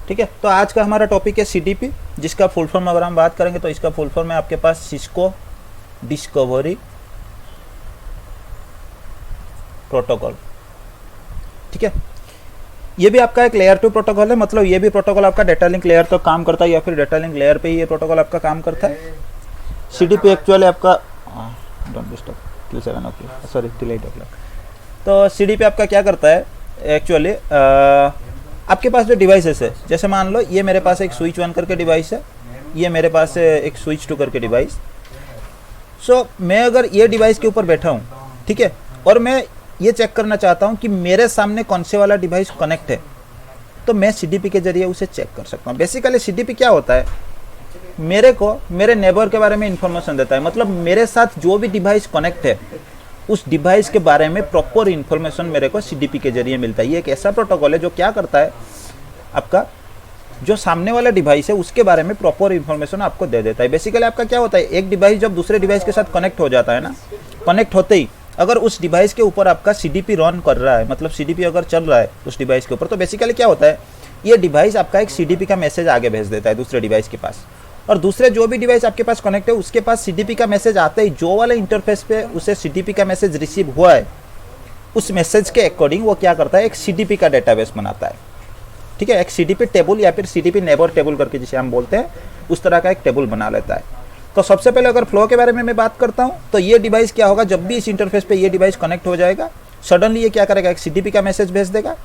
ठीक है, तो आज का हमारा टॉपिक है सीडीपी, जिसका फुल फॉर्म अगर हम बात करेंगे तो इसका फुल फॉर्म है आपके पास सिस्को डिस्कवरी प्रोटोकॉल। ठीक है, ये भी आपका एक लेयर 2 प्रोटोकॉल है, मतलब ये भी प्रोटोकॉल आपका डेटा लिंक लेयर तो काम करता है या फिर डेटा लिंक लेयर पे ही ये प्रोटोकॉल आपका काम करता है। सीडीपी एक्चुअली आपका don't disturb till 7 o'clock, sorry till 8 o'clock। तो सीडीपी आपका क्या करता है एक्चुअली, आपके पास जो डिवाइसेस है, जैसे मान लो ये मेरे पास एक स्विच 1 करके डिवाइस है, ये मेरे पास है एक स्विच 2 करके डिवाइस। सो मैं अगर ये डिवाइस के ऊपर बैठा हूँ, ठीक है, और मैं ये चेक करना चाहता हूँ कि मेरे सामने कौन से वाला डिवाइस कनेक्ट है, तो मैं सीडीपी के जरिए उसे चेक कर सकता हूँ। बेसिकली सीडीपी क्या होता है, मेरे को मेरे नेबर के बारे में इंफॉर्मेशन देता है, मतलब मेरे साथ जो भी डिवाइस कनेक्ट है उस डिवाइस के बारे में प्रॉपर इंफॉर्मेशन मेरे को सीडीपी के जरिए मिलता है। ये एक ऐसा प्रोटोकॉल है जो क्या करता है, आपका जो सामने वाला डिवाइस है उसके बारे में प्रॉपर इंफॉर्मेशन आपको दे देता है। बेसिकली आपका क्या होता है, एक डिवाइस जब दूसरे डिवाइस के साथ कनेक्ट हो जाता है ना, कनेक्ट होते ही अगर उस डिवाइस के ऊपर आपका सीडीपी रन कर रहा है, मतलब सीडीपी अगर चल रहा है उस डिवाइस के ऊपर, तो बेसिकली क्या होता है, ये डिवाइस आपका एक सीडीपी का मैसेज आगे भेज देता है दूसरे डिवाइस के पास, और दूसरे जो भी डिवाइस आपके पास कनेक्ट है उसके पास सीडीपी का मैसेज आते ही जो वाले इंटरफेस पे उसे सीडीपी का मैसेज रिसीव हुआ है, उस मैसेज के अकॉर्डिंग वो क्या करता है, एक सीडीपी का डेटाबेस बनाता है। ठीक है, एक सीडीपी टेबल या फिर सीडीपी नेबर टेबल करके जिसे हम बोलते हैं, उस तरह का एक टेबल बना लेता है। तो सबसे पहले अगर फ्लो के बारे में मैं बात करता हूँ, तो ये डिवाइस क्या होगा, जब भी इस इंटरफेस पे ये डिवाइस कनेक्ट हो जाएगा, सडनली ये क्या करेगा, एक सीडीपी का मैसेज भेज देगा,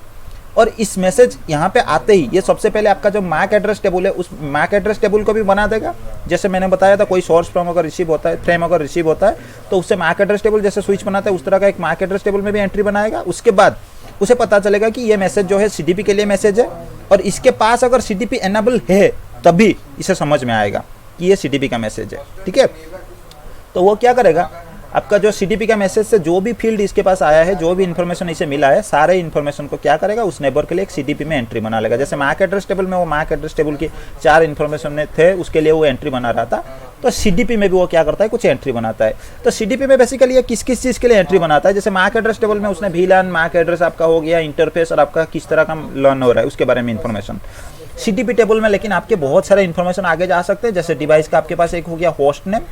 और इस मैसेज यहाँ पे आते ही ये सबसे पहले आपका जो मैक एड्रेस टेबल है उस मैक एड्रेस टेबल को भी बना देगा। जैसे मैंने बताया था, कोई सोर्स फ्रेम अगर रिसीव होता है, फ्रेम अगर रिसीव होता है तो उससे मैक एड्रेस टेबल जैसे स्विच बनाता है उस तरह का एक मैक एड्रेस टेबल में भी एंट्री बनाएगा। उसके बाद उसे पता चलेगा कि ये मैसेज जो है सीडीपी के लिए मैसेज है, और इसके पास अगर सीडीपी एनेबल है तभी इसे समझ में आएगा कि ये सीडीपी का मैसेज है। ठीक है, तो वो क्या करेगा, आपका जो सीडीपी का मैसेज से जो भी फील्ड इसके पास आया है, जो भी इन्फॉर्मेशन इसे मिला है, सारे इन्फॉर्मेशन को क्या करेगा, उस नेबर के लिए एक सीडीपी में एंट्री बना लेगा। जैसे मैक एड्रेस टेबल में वो मैक एड्रेस टेबल की 4 इन्फॉर्मेशन थे, उसके लिए वो एंट्री बना रहा था, तो सीडीपी में भी वो क्या करता है, कुछ एंट्री बनाता है। तो सीडीपी में बेसिकली ये किस किस चीज़ के लिए एंट्री बनाता है, जैसे मैक एड्रेस टेबल में उसने वीलैन मैक एड्रेस आपका हो गया, इंटरफेस और आपका किस तरह का लर्न हो रहा है उसके बारे में इन्फॉर्मेशन सीडीपी टेबल में। लेकिन आपके बहुत सारे इन्फॉर्मेशन आगे जा सकते हैं, जैसे डिवाइस का आपके पास एक हो गया होस्ट नेम,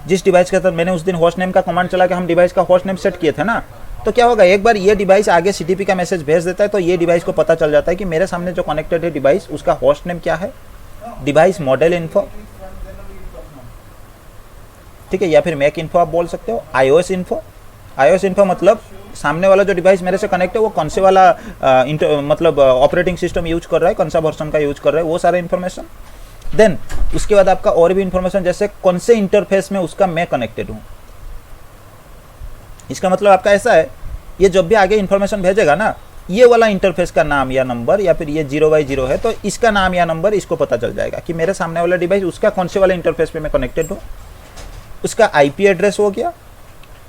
जिस डिवाइस के साथ मैंने उस दिन होस्ट नेम का कमांड चला के हम डिवाइस का होस्ट नेम सेट किए थे ना, तो क्या होगा, एक बार ये डिवाइस आगे सीडीपी का मैसेज भेज देता है तो ये डिवाइस को पता चल जाता है कि मेरे सामने जो कनेक्टेड है डिवाइस, उसका होस्ट नेम क्या है, डिवाइस मॉडल इन्फो, ठीक है, या फिर मैक इन्फो आप बोल सकते हो, आईओएस इन्फो। आईओएस इन्फो मतलब सामने वाला जो डिवाइस मेरे से कनेक्ट है वो कौन से वाला मतलब ऑपरेटिंग सिस्टम यूज कर रहा है, कौन सा वर्जन का यूज कर रहा है, वो सारे इन्फॉर्मेशन। देन उसके बाद आपका और भी इंफॉर्मेशन, जैसे कौन से इंटरफेस में उसका मैं कनेक्टेड हूँ। इसका मतलब आपका ऐसा है, ये जब भी आगे इंफॉर्मेशन भेजेगा ना, ये वाला इंटरफेस का नाम या नंबर, या फिर ये 0x0 है तो इसका नाम या नंबर इसको पता चल जाएगा कि मेरे सामने वाला डिवाइस उसका कौन से वाले इंटरफेस पे मैं कनेक्टेड हूँ। उसका आईपी एड्रेस हो गया,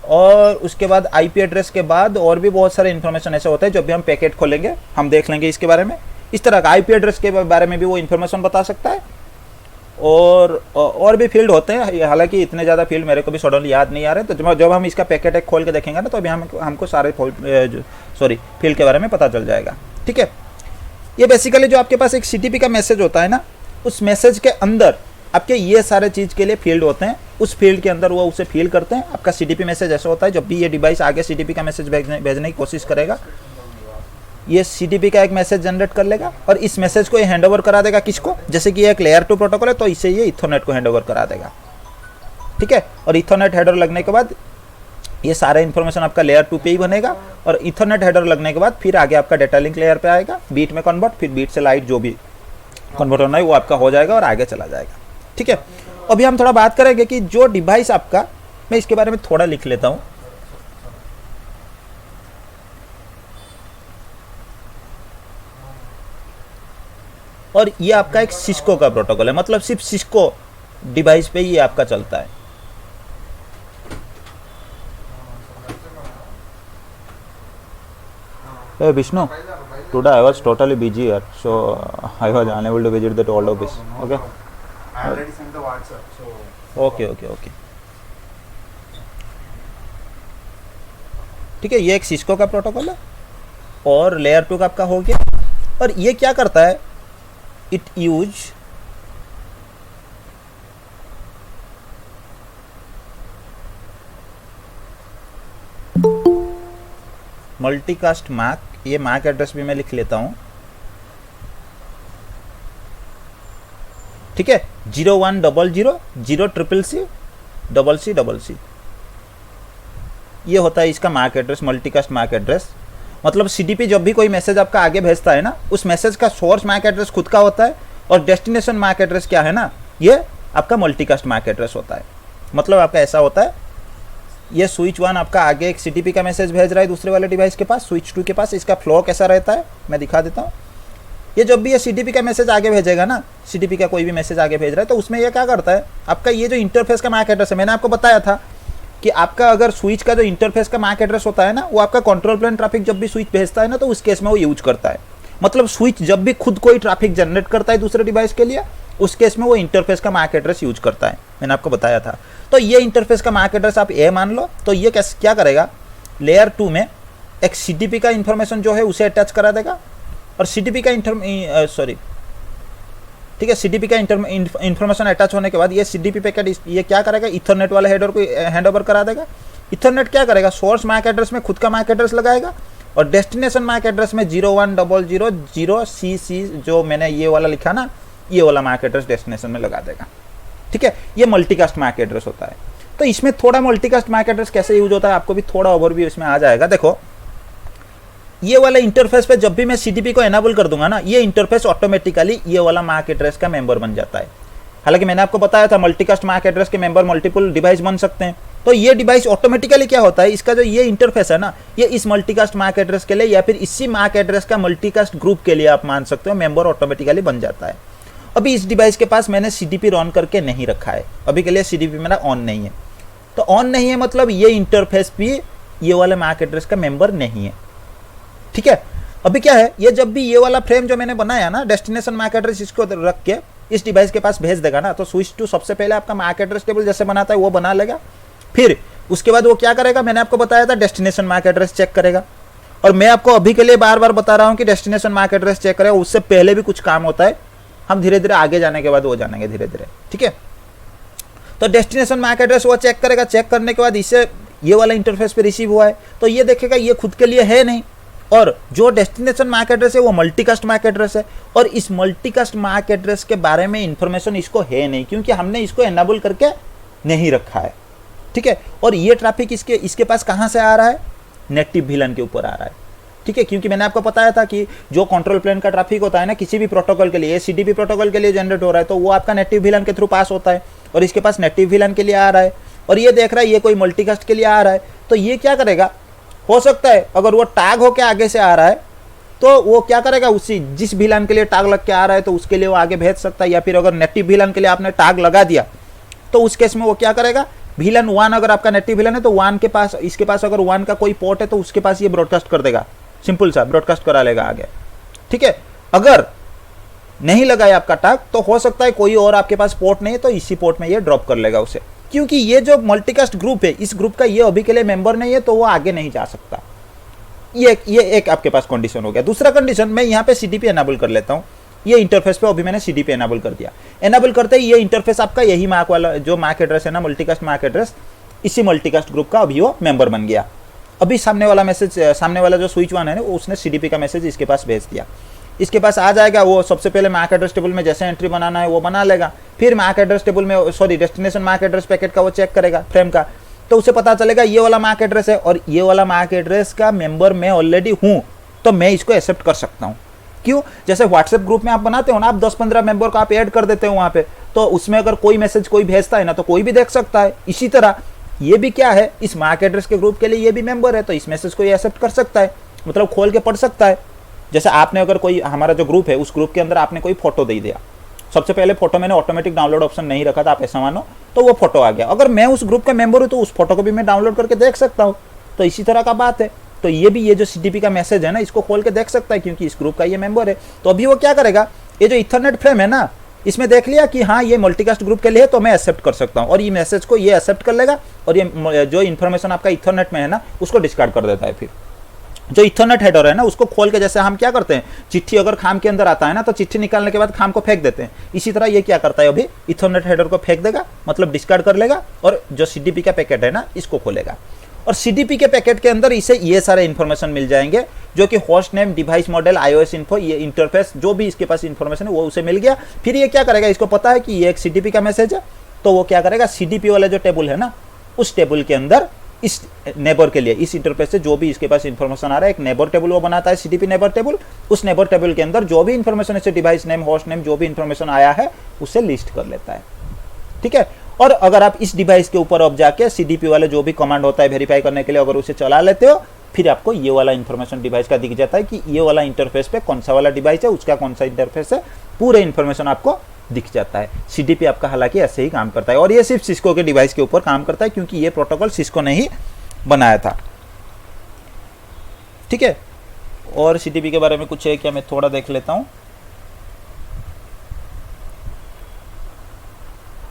और उसके बाद आईपी एड्रेस के बाद और भी बहुत सारे इन्फॉर्मेशन ऐसे होता है, जब भी हम पैकेट खोलेंगे हम देख लेंगे इसके बारे में। इस तरह का आईपी एड्रेस के बारे में भी वो इन्फॉर्मेशन बता सकता है, और भी फील्ड होते हैं, हालांकि इतने ज़्यादा फील्ड मेरे को भी सडनली याद नहीं आ रहे, तो जब हम इसका पैकेट एक खोल के देखेंगे ना, तो अभी हमको सारे फील्ड के बारे में पता चल जाएगा। ठीक है, ये बेसिकली जो आपके पास एक सीडीपी का मैसेज होता है ना, उस मैसेज के अंदर आपके ये सारे चीज़ के लिए फील्ड होते हैं, उस फील्ड के अंदर वो उसे फील करते हैं। आपका सीडीपी मैसेज ऐसा होता है, जब भी ये डिवाइस आगे सीडीपी का मैसेज भेजने की कोशिश करेगा, ये सीडीपी का एक मैसेज जनरेट कर लेगा, और इस मैसेज को ये हैंडओवर करा देगा किसको, जैसे कि ये एक लेयर 2 प्रोटोकॉल है तो इसे ये इथरनेट को हैंडओवर करा देगा। ठीक है, और इथरनेट हेडर लगने के बाद ये सारा इन्फॉर्मेशन आपका लेयर 2 पे ही बनेगा, और इथरनेट हेडर लगने के बाद फिर आगे आपका डेटा लिंक लेयर पे आएगा, बीट में कन्वर्ट, फिर बीट से लाइट जो भी कन्वर्ट होना है वो आपका हो जाएगा और आगे चला जाएगा। ठीक है, अभी हम थोड़ा बात करेंगे कि जो डिवाइस आपका, मैं इसके बारे में थोड़ा लिख लेता हूँ। और ये आपका एक सिस्को का प्रोटोकॉल है, मतलब सिर्फ सिस्को डिवाइस पे ही ये आपका चलता है। Hey Vishnu, today I was totally busy here, so I was unable to visit that old office. Okay. I already sent the WhatsApp, so. Okay. ठीक है, ये एक सिस्को का प्रोटोकॉल है, और लेयर 2 का आपका हो गया। और ये क्या करता है, इट यूज मल्टीकास्ट मैक, ये मैक एड्रेस भी मैं लिख लेता हूं, ठीक है, 0100 ये होता है इसका MAC address, multicast MAC address. मतलब सीडीपी जब भी कोई मैसेज आपका आगे भेजता है ना, उस मैसेज का सोर्स मैक एड्रेस खुद का होता है और डेस्टिनेशन मैक एड्रेस क्या है ना, ये आपका मल्टीकास्ट मैक एड्रेस होता है। मतलब आपका ऐसा होता है, ये स्विच 1 आपका आगे एक सीडीपी का मैसेज भेज रहा है दूसरे वाले डिवाइस के पास, स्विच 2 के पास। इसका फ्लो कैसा रहता है मैं दिखा देता हूँ। ये जब भी ये सीडीपी का मैसेज आगे भेजेगा ना, सीडीपी का कोई भी मैसेज आगे भेज रहा है, तो उसमें ये क्या करता है, आपका ये जो इंटरफेस का मैक एड्रेस है, मैंने आपको बताया था कि आपका अगर स्विच का जो इंटरफेस का मैक एड्रेस होता है ना, वो आपका कंट्रोल प्लेन ट्रैफिक जब भी स्विच भेजता है ना, तो उस केस में वो यूज करता है। मतलब स्विच जब भी खुद कोई ट्रैफिक जनरेट करता है दूसरे डिवाइस के लिए, उस केस में वो इंटरफेस का मैक एड्रेस यूज करता है, मैंने आपको बताया था। तो ये इंटरफेस का मैक एड्रेस आप ए मान लो, तो ये क्या करेगा, लेयर 2 में एक सीडीपी का इंफॉर्मेशन जो है उसे अटैच करा देगा, और सीडीपी का ठीक है, सीडीपी का इंफॉर्मेशन अटैच होने के बाद ये सीडीपी पैकेट ये क्या करेगा, इथरनेट वाले हेडर को हैंड ओवर करा देगा। इथरनेट क्या करेगा, सोर्स मैक एड्रेस में खुद का मैक एड्रेस लगाएगा और डेस्टिनेशन मैक एड्रेस में 01000CC जो मैंने ये वाला लिखा ना, ये वाला मैक एड्रेस डेस्टिनेशन में लगा देगा। ठीक है, ये मल्टीकास्ट मैक एड्रेस होता है। तो इसमें थोड़ा मल्टीकास्ट मैक एड्रेस कैसे यूज होता है आपको भी थोड़ा ओवरव्यू इसमें आ जाएगा। देखो, ये वाला इंटरफेस पे जब भी मैं सीडीपी को एनाबल कर दूंगा ना, ये इंटरफेस ऑटोमेटिकली ये वाला मैक एड्रेस का मेंबर बन जाता है। हालांकि मैंने आपको बताया था मल्टीकास्ट मैक एड्रेस के मेंबर मल्टीपल डिवाइस बन सकते हैं। तो ये डिवाइस ऑटोमेटिकली क्या होता है, इसका जो ये इंटरफेस है ना, ये इस मल्टीकास्ट मैक एड्रेस के लिए या फिर इसी मैक एड्रेस का मल्टीकास्ट ग्रुप के लिए आप मान सकते हो मेंबर ऑटोमेटिकली बन जाता है। अभी इस डिवाइस के पास मैंने सीडीपी रन करके नहीं रखा है, अभी के लिए सीडीपी मेरा ऑन नहीं है। तो ऑन नहीं है मतलब ये इंटरफेस भी ये वाले मैक एड्रेस का मेंबर नहीं है। ठीक है, अभी क्या है, ये जब भी ये वाला फ्रेम जो मैंने बनाया ना, डेस्टिनेशन मैक एड्रेस इसको रख के इस डिवाइस के पास भेज देगा ना, तो स्विच 2 सबसे पहले आपका मैक एड्रेस टेबल जैसे बनाता है वो बना लेगा। फिर उसके बाद वो क्या करेगा, मैंने आपको बताया था डेस्टिनेशन मैक एड्रेस चेक करेगा। और मैं आपको अभी के लिए बार बार बता रहा हूँ कि डेस्टिनेशन मैक एड्रेस चेक करेगा, उससे पहले भी कुछ काम होता है, हम धीरे धीरे आगे जाने के बाद वो जानेंगे धीरे धीरे। ठीक है, तो डेस्टिनेशन मैक एड्रेस वो चेक करेगा, चेक करने के बाद इससे ये वाला इंटरफेस पे रिसीव हुआ है, तो ये देखेगा ये खुद के लिए है नहीं, और जो डेस्टिनेशन मैक एड्रेस है वो मल्टीकास्ट मैक एड्रेस है, और इस मल्टीकास्ट मैक एड्रेस के बारे में इंफॉर्मेशन इसको है नहीं, क्योंकि हमने इसको एनाबल करके नहीं रखा है। ठीक है, और ये ट्रैफिक इसके पास कहाँ से आ रहा है, नेटिव VLAN के ऊपर आ रहा है। ठीक है, क्योंकि मैंने आपको बताया था कि जो कंट्रोल प्लेन का ट्रैफिक होता है ना किसी भी प्रोटोकॉल के लिए, सीडीपी प्रोटोकॉल के लिए जनरेट हो रहा है, तो वो आपका नेटिव VLAN के थ्रू पास होता है, और इसके पास नेटिव VLAN के लिए आ रहा है, और ये देख रहा है ये कोई मल्टीकास्ट के लिए आ रहा है। तो ये क्या करेगा, हो सकता है अगर वो टैग होके आगे से आ रहा है तो वो क्या करेगा, उसी जिस VLAN के लिए टैग लग के आ रहा है तो उसके लिए वो आगे भेज सकता है, या फिर अगर नेटिव VLAN के लिए आपने टैग लगा दिया तो उस केस में वो क्या करेगा, VLAN 1 अगर आपका नेटिव VLAN है तो 1 के पास, इसके पास अगर 1 का कोई पोर्ट है तो उसके पास ये ब्रॉडकास्ट कर देगा, सिंपल सा ब्रॉडकास्ट करा लेगा आगे। ठीक है, अगर नहीं लगाया आपका टैग तो हो सकता है कोई और आपके पास पोर्ट नहीं है तो इसी पोर्ट में ये ड्रॉप कर लेगा उसे, क्योंकि ये जो मल्टीकास्ट ग्रुप है इस ग्रुप का ये अभी के लिए मेंबर नहीं है तो वो आगे नहीं जा सकता। ये एक आपके पास कंडीशन हो गया। दूसरा कंडीशन, मैं यहाँ पे सीडीपी एनाबल कर लेता हूँ, ये इंटरफेस पे अभी मैंने सीडीपी एनाबल कर दिया। एनाबल करते ही ये इंटरफेस आपका यही मैक वाला जो मैक एड्रेस है ना, मल्टीकास्ट मैक एड्रेस, इसी मल्टीकास्ट ग्रुप का अभी वो मेंबर बन गया। अभी सामने वाला जो स्विच 1 है ना, उसने सीडीपी का मैसेज इसके पास भेज दिया, इसके पास आ जाएगा। वो सबसे पहले मैक एड्रेस टेबल में जैसे एंट्री बनाना है वो बना लेगा, फिर मैक एड्रेस टेबल में डेस्टिनेशन मैक एड्रेस पैकेट का वो चेक करेगा फ्रेम का, तो उसे पता चलेगा ये वाला मैक एड्रेस है और ये वाला मैक एड्रेस का मेंबर मैं ऑलरेडी हूँ, तो मैं इसको एक्सेप्ट कर सकता हूँ। क्यों, जैसे व्हाट्सएप ग्रुप में आप बनाते हो ना, आप 10-15 मेंबर को आप ऐड कर देते हो वहाँ पे, तो उसमें अगर कोई मैसेज कोई भेजता है ना तो कोई भी देख सकता है। इसी तरह ये भी क्या है, इस मैक एड्रेस के ग्रुप के लिए ये भी मेंबर है, तो इस मैसेज को ये एक्सेप्ट कर सकता है, मतलब खोल के पढ़ सकता है। जैसे आपने अगर कोई, हमारा जो ग्रुप है उस ग्रुप के अंदर आपने कोई फोटो दे दिया, सबसे पहले फोटो मैंने ऑटोमेटिक डाउनलोड ऑप्शन नहीं रखा था, आप ऐसा मानो, तो वो फोटो आ गया। अगर मैं उस ग्रुप का मेंबर हूँ तो उस फोटो को भी मैं डाउनलोड करके देख सकता हूँ, तो इसी तरह का बात है। तो ये जो सीडीपी का मैसेज है ना, इसको खोल के देख सकता है क्योंकि इस ग्रुप का ये मेंबर है। तो अभी वो क्या करेगा, ये जो इथरनेट फ्रेम है ना, इसमें देख लिया कि हाँ ये मल्टीकास्ट ग्रुप के लिए है तो मैं एक्सेप्ट कर सकता हूँ, और ये मैसेज को ये एक्सेप्ट कर लेगा, और ये जो इन्फॉर्मेशन आपका इथरनेट में है ना उसको डिस्कार्ड कर देता है फिर। जो इथरनेट हेडर है ना उसको खोल के, जैसे हम क्या करते हैं, चिट्ठी अगर खाम के अंदर आता है ना तो चिट्ठी निकालने के बाद खाम को फेंक देते हैं, इसी तरह ये क्या करता है, अभी इथरनेट हेडर को फेंक देगा, मतलब डिस्कार्ड कर लेगा, और जो सीडीपी का पैकेट है ना इसको खोलेगा। और सीडीपी के पैकेट के अंदर इसे ये सारे इंफॉर्मेशन मिल जाएंगे, जो कि host name, device model, iOS info, ये इंटरफेस, जो भी इसके पास इंफॉर्मेशन है वो उसे मिल गया। फिर ये क्या करेगा, इसको पता है कि ये एक सीडीपी का मैसेज है, तो वो क्या करेगा, सीडीपी वाला जो टेबल है ना उस टेबल के अंदर इस नेबर के लिए, इस इंटरफेस से जो भी इसके पास इंफॉर्मेशन आ रहा है, एक नेबर टेबल वो बनाता है, सीडीपी नेबर टेबल। उस नेबर टेबल के अंदर जो भी इंफॉर्मेशन है, डिवाइस नेम, होस्ट नेम, जो भी इंफॉर्मेशन आया है उसे लिस्ट कर लेता है। ठीक है। और अगर आप इस डिवाइस के ऊपर अब जाके सीडीपी वाले जो भी कमांड होता है वेरीफाई करने के लिए, अगर उसे चला लेते हो, फिर आपको ये वाला इंफॉर्मेशन डिवाइस का दिख जाता है कि ये वाला इंटरफेस पे कौन सा वाला डिवाइस है, उसका कौन सा इंटरफेस है, पूरे इंफॉर्मेशन आपको दिख जाता है। सीडीपी आपका हालांकि ऐसे ही काम करता है, और ये सिर्फ सिस्को के डिवाइस के ऊपर काम करता है, क्योंकि ये प्रोटोकॉल सिस्को ने ही बनाया था। ठीक है। और सीडीपी के बारे में कुछ है क्या, मैं थोड़ा देख लेता हूं।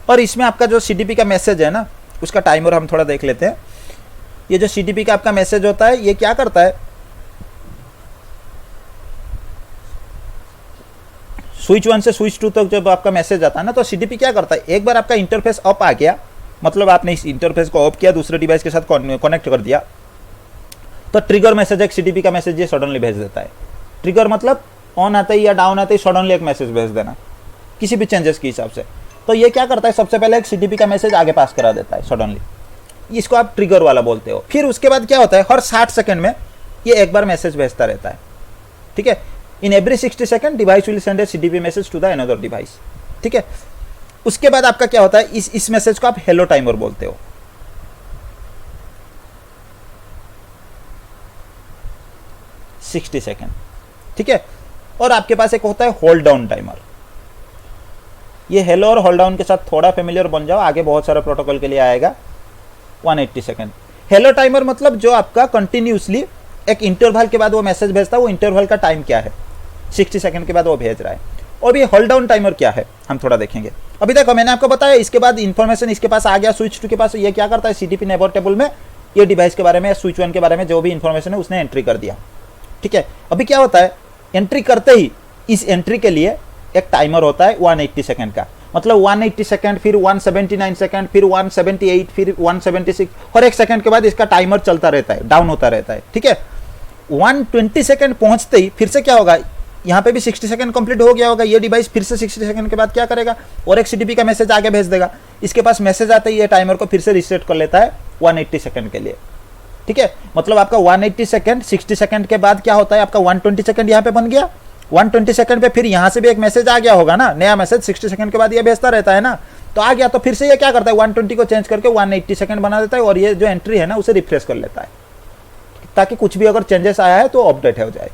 और इसमें आपका जो सीडीपी का मैसेज है ना उसका टाइमर हम थोड़ा देख लेते हैं। ये जो सीडीपी का आपका मैसेज होता है ये क्या करता है, स्विच 1 से स्विच 2 तक जब आपका मैसेज आता है ना तो सीडीपी क्या करता है, एक बार आपका इंटरफेस अप आ गया, मतलब आपने इस इंटरफेस को ऑफ किया, दूसरे डिवाइस के साथ कनेक्ट कर दिया, तो ट्रिगर मैसेज, एक सीडीपी का मैसेज ये सडनली भेज देता है। ट्रिगर मतलब ऑन आते ही या डाउन आते ही सडनली एक मैसेज भेज देना किसी भी चेंजेस के हिसाब से। तो ये क्या करता है, सबसे पहले एक सीडीपी का मैसेज आगे पास करा देता है सडनली, इसको आप ट्रिगर वाला बोलते हो। फिर उसके बाद क्या होता है, हर 60 सेकंड में ये एक बार मैसेज भेजता रहता है। ठीक है। In every 60 second device will send a CDP message to the another device. ठीक है। उसके बाद आपका क्या होता है, इस मैसेज को आप हेलो टाइमर बोलते हो। सेकंड। ठीक है। और आपके पास एक होता है होल्ड डाउन टाइमर। ये हेलो और होल्ड डाउन के साथ थोड़ा फेमिलियर बन जाओ, आगे बहुत सारा प्रोटोकॉल के लिए आएगा। 180 सेकंड। हेलो टाइमर मतलब जो आपका कंटिन्यूसली एक इंटरवल के बाद वो मैसेज भेजता है, वो इंटरवल का टाइम क्या है, 60 सेकंड के बाद वो भेज रहा है। और ये होल्ड डाउन टाइमर क्या है हम थोड़ा देखेंगे। अभी देखो मैंने आपको बताया, इसके बाद इंफॉर्मेशन इसके पास आ गया स्विच 2 के पास, ये क्या करता है, सीडीपी नेबर टेबल में ये डिवाइस के बारे में, स्विच 1 के बारे में जो भी इंफॉर्मेशन है उसने एंट्री कर दिया। ठीक है। अभी क्या होता है, एंट्री करते ही इस एंट्री के लिए एक टाइमर होता है 180 सेकंड का, मतलब 180 सेकंड, फिर 179 सेकंड, फिर 178, फिर 176, और एक सेकंड के बाद इसका टाइमर चलता रहता है, डाउन होता रहता है। ठीक है। 120 सेकंड पहुंचते ही फिर से क्या होगा, यहाँ पे भी 60 सेकंड कंप्लीट हो गया होगा, ये डिवाइस फिर से 60 सेकंड के बाद क्या करेगा, और एक सीडीपी का मैसेज आगे भेज देगा। इसके पास मैसेज आते ही ये टाइमर को फिर से रिसेट कर लेता है 180 सेकंड के लिए। ठीक है। मतलब आपका 180 सेकंड, 60 सेकंड के बाद क्या होता है, आपका 120 सेकंड यहाँ पे बन गया। 120 सेकंड पे फिर यहाँ से भी एक मैसेज आ गया होगा ना, नया मैसेज 60 सेकंड के बाद ये भेजता रहता है ना, तो आ गया, तो फिर से ये क्या करता है, 120 को चेंज करके 180 सेकंड बना देता है, और ये जो एंट्री है ना उसे रिफ्रेश कर लेता है, ताकि कुछ भी अगर चेंजेस आया है तो अपडेट हो जाए।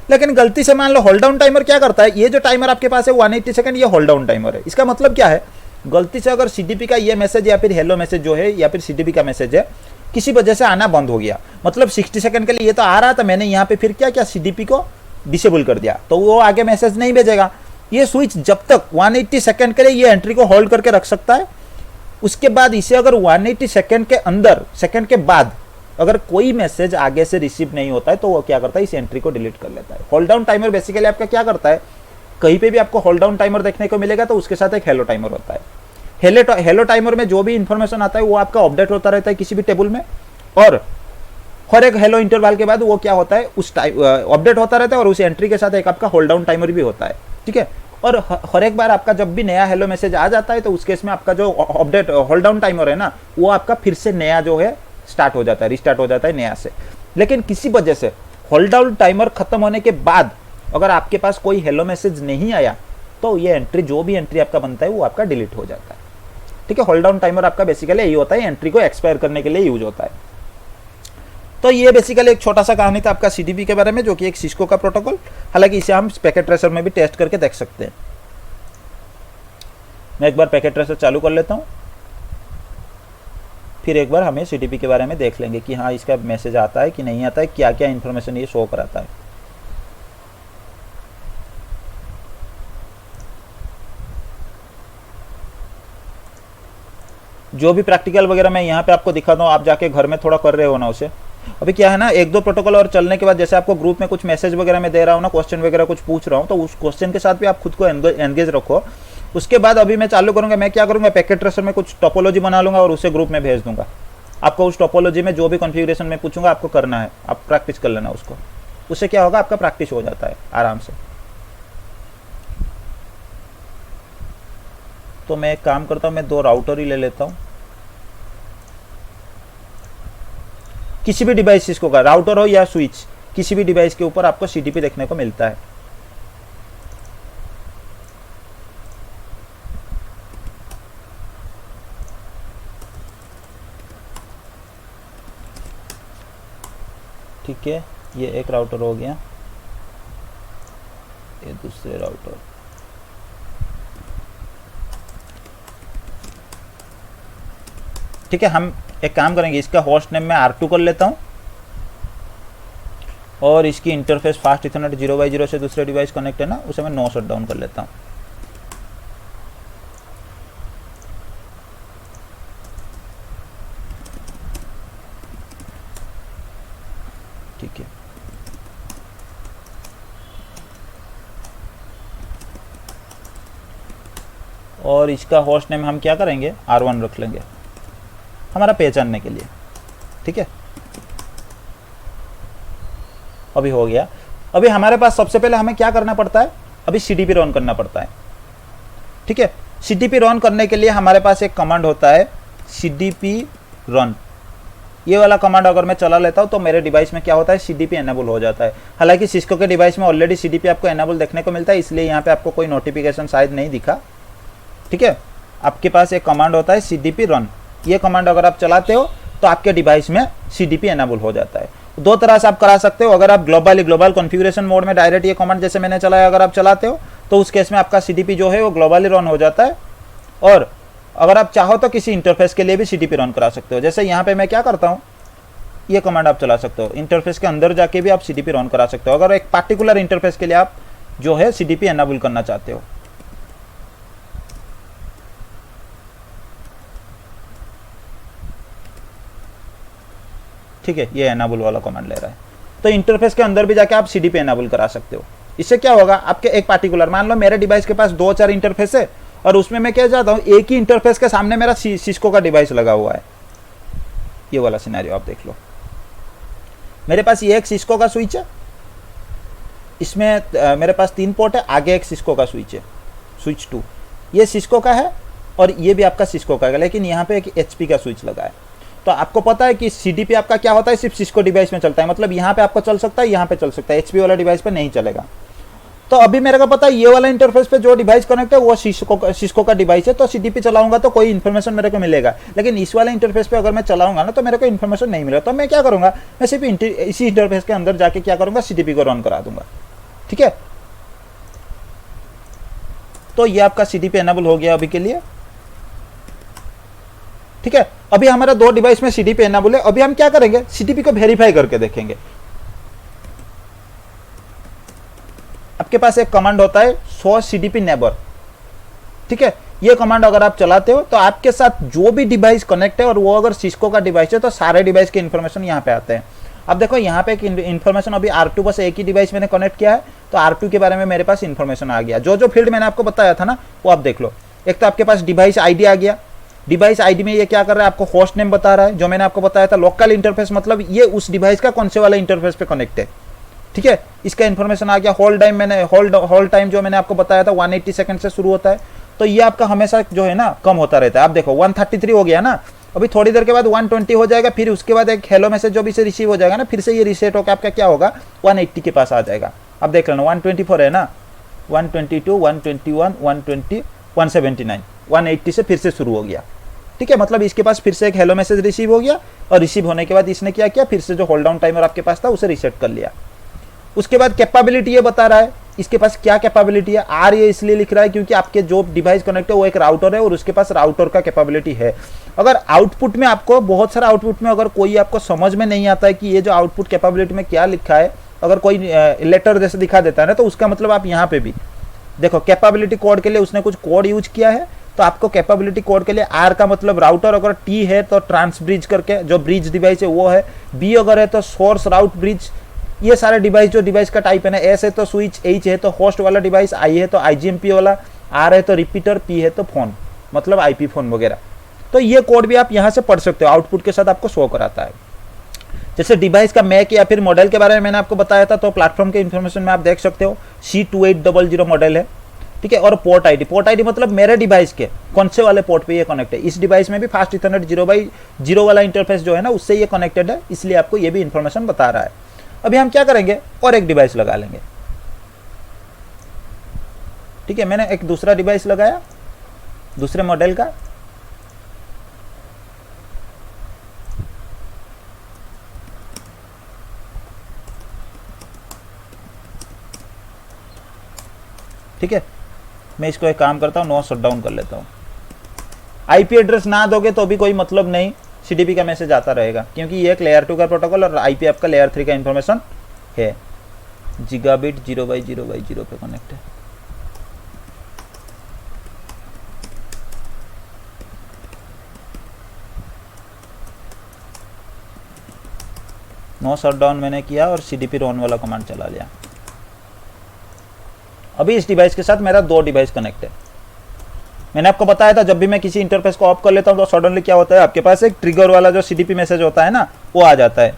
लेकिन गलती से मान लो होल्ड डाउन टाइमर क्या करता है, ये जो टाइमर आपके पास है 180 सेकंड, ये होल्ड डाउन टाइमर है। इसका मतलब क्या है, गलती से अगर सीडीपी का ये मैसेज या फिर हेलो मैसेज जो है या फिर सीडीपी का मैसेज है किसी वजह से आना बंद हो गया, मतलब 60 सेकंड के लिए ये तो आ रहा था, मैंने यहाँ पे फिर क्या क्या सीडीपी को डिसेबल कर दिया, तो वो आगे मैसेज नहीं भेजेगा। ये स्विच जब तक 180 सेकंड के लिए ये एंट्री को होल्ड करके रख सकता है, उसके बाद इसे अगर 180 सेकंड के अंदर, सेकंड के बाद अगर कोई मैसेज आगे से रिसीव नहीं होता है तो वो क्या करता है, इस एंट्री को डिलीट कर लेता है। होल्ड डाउन टाइमर बेसिकली आपका क्या करता है, कहीं पे भी आपको होल्ड डाउन टाइमर देखने को मिलेगा तो उसके साथ एक हेलो टाइमर होता है। हेलो टाइमर में जो भी इंफॉर्मेशन आता है वो आपका अपडेट होता रहता है किसी भी टेबल में, और हर एक हेलो इंटरवल के बाद वो क्या होता है, उस अपडेट होता रहता है, और उस एंट्री के साथ एक आपका होल्ड डाउन टाइमर भी होता है। ठीक है। और हर एक बार आपका जब भी नया हेलो मैसेज आ जाता है तो उस केस में आपका जो अपडेट होल्ड डाउन टाइमर है ना वो आपका फिर से नया जो है स्टार्ट हो जाता है, रिस्टार्ट हो जाता है नया से। लेकिन किसी वजह से होल्ड डाउन टाइमर खत्म होने के बाद अगर आपके पास कोई हेलो मैसेज नहीं आया तो ये एंट्री, जो भी एंट्री आपका बनता है वो आपका डिलीट हो जाता है। ठीक है। होल्ड डाउन टाइमर आपका बेसिकली यही होता है, एंट्री को एक्सपायर करने के लिए यूज होता है। तो ये बेसिकली एक छोटा सा कहानी था आपका सीडीपी के बारे में, जो कि एक सिस्को का प्रोटोकॉल, हालांकि इसे हम पैकेट ट्रेसर में भी टेस्ट करके देख सकते हैं। मैं एक बार पैकेट ट्रेसर चालू कर लेता हूँ, फिर एक बार हमें सीडीपी के बारे में देख लेंगे कि हाँ इसका मैसेज आता है कि नहीं आता है, क्या क्या इंफॉर्मेशन ये शो कराता है। जो भी प्रैक्टिकल वगैरह मैं यहाँ पे आपको दिखाता हूँ, आप जाके घर में थोड़ा कर रहे हो ना उसे, अभी क्या है ना, एक दो प्रोटोकॉल और चलने के बाद जैसे आपको ग्रुप में कुछ मैसेज वगैरह में दे रहा हूँ ना, क्वेश्चन वगैरह कुछ पूछ रहा हूँ, तो उस क्वेश्चन के साथ भी आप खुद को एंगेज रखो। उसके बाद अभी मैं चालू करूँगा, मैं क्या करूँगा, पैकेट ट्रेसर में कुछ टोपोलॉजी बना लूँगा और उसे ग्रुप में भेज दूंगा। आपको उस टोपोलॉजी में जो भी कॉन्फ़िगरेशन में पूछूंगा आपको करना है, आप प्रैक्टिस कर लेना उसको। उससे क्या होगा, आपका प्रैक्टिस हो जाता है आराम से। तो मैं एक काम करता हूँ, मैं 2 राउटर ही ले लेता हूँ। किसी भी डिवाइस इसको का राउटर हो या स्विच, किसी भी डिवाइस के ऊपर आपको सीडीपी देखने को मिलता है। ठीक है, ये एक राउटर हो गया, ये दूसरे राउटर। ठीक है, हम एक काम करेंगे, इसका होस्ट नेम मैं R2 कर लेता हूँ और इसकी इंटरफेस फास्ट इथरनेट 0x0 से दूसरे डिवाइस कनेक्ट है ना, उसे मैं नो शट डाउन कर लेता हूँ। ठीक है, और इसका होस्ट नेम हम क्या करेंगे, R1 रख लेंगे हमारा पहचानने के लिए। ठीक है, अभी हो गया। अभी हमारे पास सबसे पहले हमें क्या करना पड़ता है, अभी सीडीपी रन करना पड़ता है। ठीक है, सीडीपी रन करने के लिए हमारे पास एक कमांड होता है सीडीपी रन। ये वाला कमांड अगर मैं चला लेता हूँ तो मेरे डिवाइस में क्या होता है, सीडीपी एनेबल हो जाता है। हालांकि सिस्को के डिवाइस में ऑलरेडी सीडीपी आपको एनेबल देखने को मिलता है, इसलिए यहाँ पे आपको कोई नोटिफिकेशन शायद नहीं दिखा। ठीक है, आपके पास एक कमांड होता है सीडीपी रन। ये कमांड अगर आप चलाते हो तो आपके डिवाइस में सीडीपी एनेबल हो जाता है। 2 तरह से आप करा सकते हो। अगर आप ग्लोबल कॉन्फ़िगरेशन मोड में डायरेक्ट ये कमांड जैसे मैंने चलाया अगर आप चलाते हो तो उस केस में आपका सीडीपी जो है वो ग्लोबली रन हो जाता है। और अगर आप चाहो तो किसी इंटरफेस के लिए भी सीडीपी रन करा सकते हो। जैसे यहाँ पे मैं क्या करता हूँ, ये कमांड आप चला सकते हो, इंटरफेस के अंदर जाके भी आप सीडीपी रन करा सकते हो अगर एक पार्टिकुलर इंटरफेस के लिए आप जो है सीडीपी एनेबल करना चाहते हो। ठीक है, ये एनेबल वाला कमांड ले रहा है, तो इंटरफेस के अंदर भी जाके आप सीडीपी एनेबल करा सकते हो। इससे क्या होगा, आपके एक पार्टिकुलर, मान लो मेरे डिवाइस के पास 2-4 इंटरफेस है और उसमें मैं क्या चाहता हूँ, एक ही इंटरफेस के सामने मेरा सिस्को का डिवाइस लगा हुआ है। ये वाला सिनेरियो आप देख लो, मेरे पास ये एक सिस्को का स्विच है, इसमें मेरे पास 3 पोर्ट है, आगे एक सिस्को का स्विच है, स्विच 2, ये सिस्को का है और ये भी आपका सिस्को का है, लेकिन यहाँ पे एक एचपी का स्विच लगा है। तो आपको पता है कि सीडीपी आपका क्या होता है, सिर्फ सिस्को डिवाइस में चलता है, मतलब यहाँ पे आपको चल सकता है, यहाँ पे चल सकता है, एचपी वाला डिवाइस पे नहीं चलेगा। तो अभी मेरे को पता है ये वाला इंटरफेस पे जो डिवाइस कनेक्ट है वो सिस्को का डिवाइस है, तो सीडीपी चलाऊंगा तो कोई इन्फॉर्मेशन मेरे को मिलेगा। लेकिन इस वाले इंटरफेस पे अगर मैं चलाऊंगा ना तो मेरे को इन्फॉर्मेशन नहीं मिलेगा। तो मैं क्या करूंगा, मैं सिर्फ इसी इंटरफेस के अंदर जाके क्या करूंगा, सीडीपी को रन करा दूंगा। ठीक है, तो ये आपका सीडीपी एनेबल हो गया अभी के लिए। ठीक है, अभी हमारा 2 डिवाइस में सीडीपी एनेबल है। अभी हम क्या करेंगे, सीडीपी को वेरीफाई करके देखेंगे। आपके पास एक कमांड होता है शो सीडीपी नेबर। ठीक है, ये कमांड अगर आप चलाते हो तो आपके साथ जो भी डिवाइस कनेक्ट है और वो अगर सिस्को का डिवाइस है तो सारे डिवाइस के इन्फॉर्मेशन यहाँ पे आते हैं। अब देखो यहाँ पे एक इन्फॉर्मेशन, अभी R2 बस एक ही डिवाइस मैंने कनेक्ट किया है तो R2 के बारे में मेरे पास इन्फॉर्मेशन आ गया। जो फील्ड मैंने आपको बताया था ना वो आप देख लो। एक तो आपके पास डिवाइस आईडी आ गया, डिवाइस आईडी में ये क्या कर रहा है, आपको होस्ट नेम बता रहा है, जो मैंने आपको बताया था लोकल इंटरफेस, मतलब ये उस डिवाइस का कौन से वाला इंटरफेस पे कनेक्ट है। ठीक है, इसका इन्फॉर्मेशन आ गया। होल्ड टाइम मैंने होल्ड टाइम जो मैंने आपको बताया था 180 सेकंड से शुरू होता है, तो ये आपका हमेशा जो है ना कम होता रहता है। आप देखो 133 हो गया ना, अभी थोड़ी देर के बाद 120 हो जाएगा, फिर उसके बाद एक हेलो मैसेज जो भी से रिसीव हो जाएगा ना, फिर से ये रीसेट होकर आपका क्या होगा 180 के पास आ जाएगा। अब देख लेना 124 है ना, 122, 121, 120, 179, 180 से फिर से शुरू हो गया। ठीक है, मतलब इसके पास फिर से एक हेलो मैसेज रिसीव हो गया और रिसीव होने के बाद इसने क्या किया, फिर से जो होल्ड डाउन टाइमर आपके पास था उसे रीसेट कर लिया। उसके बाद कैपेबिलिटी ये बता रहा है, इसके पास क्या कैपेबिलिटी है। आर ये इसलिए लिख रहा है क्योंकि आपके जो डिवाइस कनेक्ट है वो एक राउटर है और उसके पास राउटर का कैपेबिलिटी है। अगर आउटपुट में आपको बहुत सारा आउटपुट में अगर कोई आपको समझ में नहीं आता है कि ये जो आउटपुट कैपेबिलिटी में क्या लिखा है, अगर कोई लेटर जैसे दिखा देता है ना, तो उसका मतलब आप यहाँ पे भी देखो कैपेबिलिटी कोड के लिए उसने कुछ कोड यूज किया है, तो तो आपको कैपेबिलिटी कोड के लिए आर का मतलब राउटर, अगर टी है तो ट्रांस ब्रिज करके जो ब्रिज डिवाइस है वो है, बी अगर है तो सोर्स राउट ब्रिज, ये सारे डिवाइस जो डिवाइस का टाइप है ना, एस है तो स्विच, एच है तो होस्ट वाला डिवाइस, आई है तो आईजीएमपी वाला, आर है तो रिपीटर, पी है तो फोन मतलब आईपी फोन वगैरह। तो ये कोड भी आप यहाँ से पढ़ सकते हो, आउटपुट के साथ आपको शो कराता है। जैसे डिवाइस का मैक या फिर मॉडल के बारे में मैंने आपको बताया था, तो प्लेटफॉर्म के इन्फॉर्मेशन में आप देख सकते हो C2800 मॉडल है, ठीक है। और पोर्ट आईडी मतलब मेरे डिवाइस के कौन से वाले पोर्ट पे ये कनेक्ट है। इस डिवाइस में भी फास्ट इथरनेट 0x0 वाला इंटरफेस जो है ना उससे ये कनेक्टेड है, इसलिए आपको ये भी इन्फॉर्मेशन बता रहा है। अभी हम क्या करेंगे, और एक डिवाइस लगा लेंगे, ठीक है। मैंने एक दूसरा डिवाइस लगाया दूसरे मॉडल का, ठीक है। मैं इसको एक काम करता हूँ, नो शट डाउन कर लेता हूँ। आईपी एड्रेस ना दोगे तो भी कोई मतलब नहीं, सीडीपी का मैसेज आता रहेगा, क्योंकि ये एक लेयर 2 का प्रोटोकॉल और आईपी आपका लेयर 3 का इंफॉर्मेशन है। जिगाबिट 0x0x0 पे कनेक्ट है। नो शट डाउन मैंने किया और सीडीपी रॉन वाला कमांड चला लिया। अभी इस डिवाइस के साथ मेरा 2 डिवाइस कनेक्ट है। मैंने आपको बताया था जब भी मैं किसी इंटरफेस को ऑफ कर लेता हूं तो सडनली क्या होता है, आपके पास एक ट्रिगर वाला जो सीडीपी मैसेज होता है ना वो आ जाता है।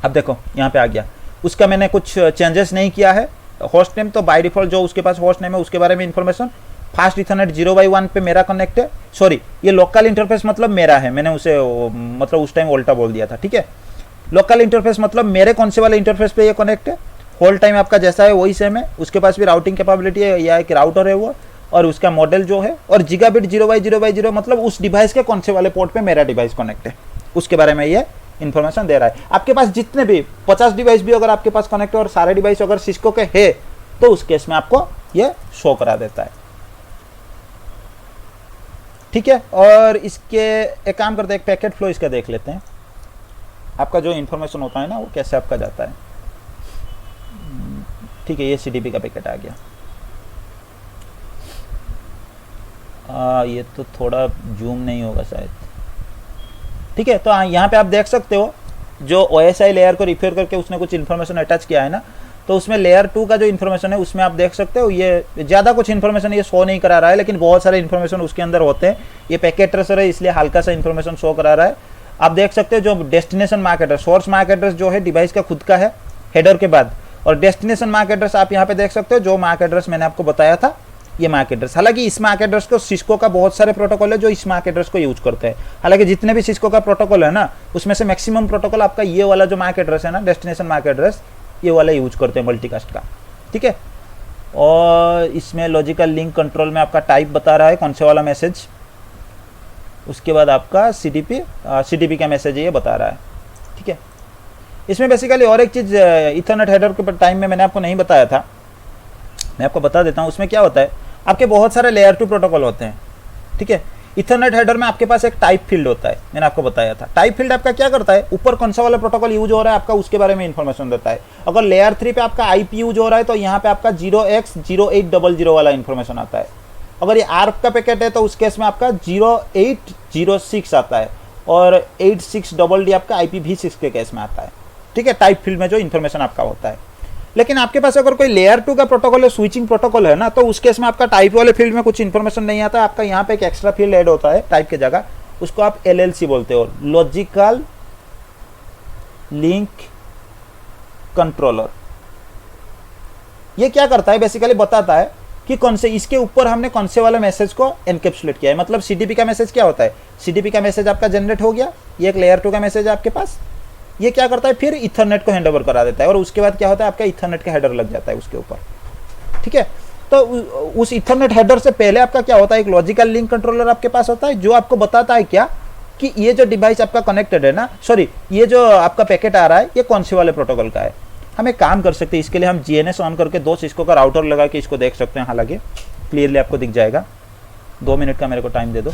अब देखो यहाँ पे आ गया, उसका मैंने कुछ चेंजेस नहीं किया है। होस्ट नेम तो बाय डिफॉल्ट जो उसके पास होस्ट नेम है उसके बारे में इंफॉर्मेशन, फास्ट इथरनेट 0x1 पे मेरा कनेक्ट है, सॉरी ये लोकल इंटरफेस मतलब मेरा है, मैंने उसे मतलब उस टाइम उल्टा बोल दिया था, ठीक है। लोकल इंटरफेस मतलब मेरे कौन से वाले इंटरफेस पे ये कनेक्ट है, होल टाइम आपका जैसा है वही सेम है, उसके पास भी राउटिंग कैपेबिलिटी है या एक राउटर है वो, और उसका मॉडल जो है, और जिगाबिट 0x0x0 मतलब उस डिवाइस के कौन से वाले पोर्ट पे मेरा डिवाइस कनेक्ट है उसके बारे में ये इन्फॉर्मेशन दे रहा है। आपके पास जितने भी 50 डिवाइस भी अगर आपके पास कनेक्ट है और सारे डिवाइस अगर सिस्को के है तो उस केस में आपको ये शो करा देता है, ठीक है। और इसके एक काम करते हैं, एक पैकेट फ्लो इसका देख लेते हैं, आपका जो इन्फॉर्मेशन होता है ना वो कैसे आपका जाता है, ठीक है। ये सीडीपी का पैकेट आ गया। ये तो थोड़ा जूम नहीं होगा शायद, ठीक है। तो यहाँ पे आप देख सकते हो जो OSI लेयर को रिफर करके उसने कुछ इन्फॉर्मेशन अटैच किया है ना, तो उसमें लेयर 2 का जो इन्फॉर्मेशन है उसमें आप देख सकते हो ये ज़्यादा कुछ इन्फॉर्मेशन ये शो नहीं करा रहा है, लेकिन बहुत सारे इन्फॉर्मेशन उसके अंदर होते हैं। ये पैकेट ट्रेसर है इसलिए हल्का सा इन्फॉर्मेशन शो करा रहा है। आप देख सकते हो जो destination MAC address, source MAC address जो है डिवाइस का खुद का है हेडर के बाद, और डेस्टिनेशन मैक एड्रेस आप यहाँ पे देख सकते हो जो मैक एड्रेस मैंने आपको बताया था ये मैक एड्रेस। हालांकि इस मैक एड्रेस को सिस्को का बहुत सारे प्रोटोकॉल है जो इस मैक एड्रेस को यूज करते हैं। हालांकि जितने भी सिस्को का प्रोटोकॉल है ना उसमें से मैक्सिमम प्रोटोकॉल आपका ये वाला जो मैक एड्रेस है ना, डेस्टिनेशन मैक एड्रेस, ये वाला यूज करते हैं मल्टीकास्ट का, ठीक है। और इसमें लॉजिकल लिंक कंट्रोल में आपका टाइप बता रहा है कौन से वाला मैसेज, उसके बाद आपका सीडीपी का मैसेज ये बता रहा है, ठीक है। इसमें बेसिकली और एक चीज़ इथरनेट हेडर के टाइम में मैंने आपको नहीं बताया था, मैं आपको बता देता हूँ। उसमें क्या होता है, आपके बहुत सारे लेयर 2 प्रोटोकॉल होते हैं, ठीक है। इथरनेट हेडर में आपके पास एक टाइप फील्ड होता है, मैंने आपको बताया था। टाइप फील्ड आपका क्या करता है, ऊपर कौन सा वाला प्रोटोकॉल यूज हो रहा है आपका उसके बारे में इंफॉर्मेशन देता है। अगर लेयर 3 पे आपका आईपी यूज हो रहा है तो यहाँ पे आपका 0x0800 वाला इंफॉर्मेशन आता है। अगर ये आर्प का पैकेट है तो उस केस में आपका 0806 आता है, और 86DD आपका IPv6 के केस में आता है, ठीक है, टाइप फील्ड में जो इन्फॉर्मेशन आपका होता है। लेकिन आपके पास अगर कोई लेयर 2 का प्रोटोकॉल है, स्विचिंग प्रोटोकॉल है ना, तो उस केस में आपका टाइप वाले फील्ड में कुछ इन्फॉर्मेशन नहीं आता। आपका यहाँ पे एक एक्स्ट्रा फील्ड ऐड होता है टाइप के जगह, उसको आप LLC बोलते हो, लॉजिकल लिंक कंट्रोलर। ये क्या करता है, बेसिकली बताता है कि कौन से इसके ऊपर हमने कौन से वाले मैसेज को एनकैप्सुलेट किया है। मतलब सीडीपी का मैसेज क्या होता है, सीडीपी का मैसेज आपका जनरेट हो गया, ये एक लेयर 2 का मैसेज है आपके पास, ये क्या करता है फिर इथरनेट को हैंड ओवर करा देता है, और उसके बाद क्या होता है आपका इथरनेट का हेडर लग जाता है उसके ऊपर, ठीक है। तो उस इथरनेट हेडर से पहले आपका क्या होता है, एक लॉजिकल लिंक कंट्रोलर आपके पास होता है जो आपको बताता है क्या कि ये जो डिवाइस आपका कनेक्टेड है ना, सॉरी ये जो आपका पैकेट आ रहा है ये कौन से वाले प्रोटोकॉल का है। हम एक काम कर सकते हैं, इसके लिए हम GNS ऑन करके 2 सिस्को का राउटर लगा के इसको देख सकते हैं। हालांकि क्लियरली आपको दिख जाएगा, 2 मिनट का मेरे को टाइम दे दो।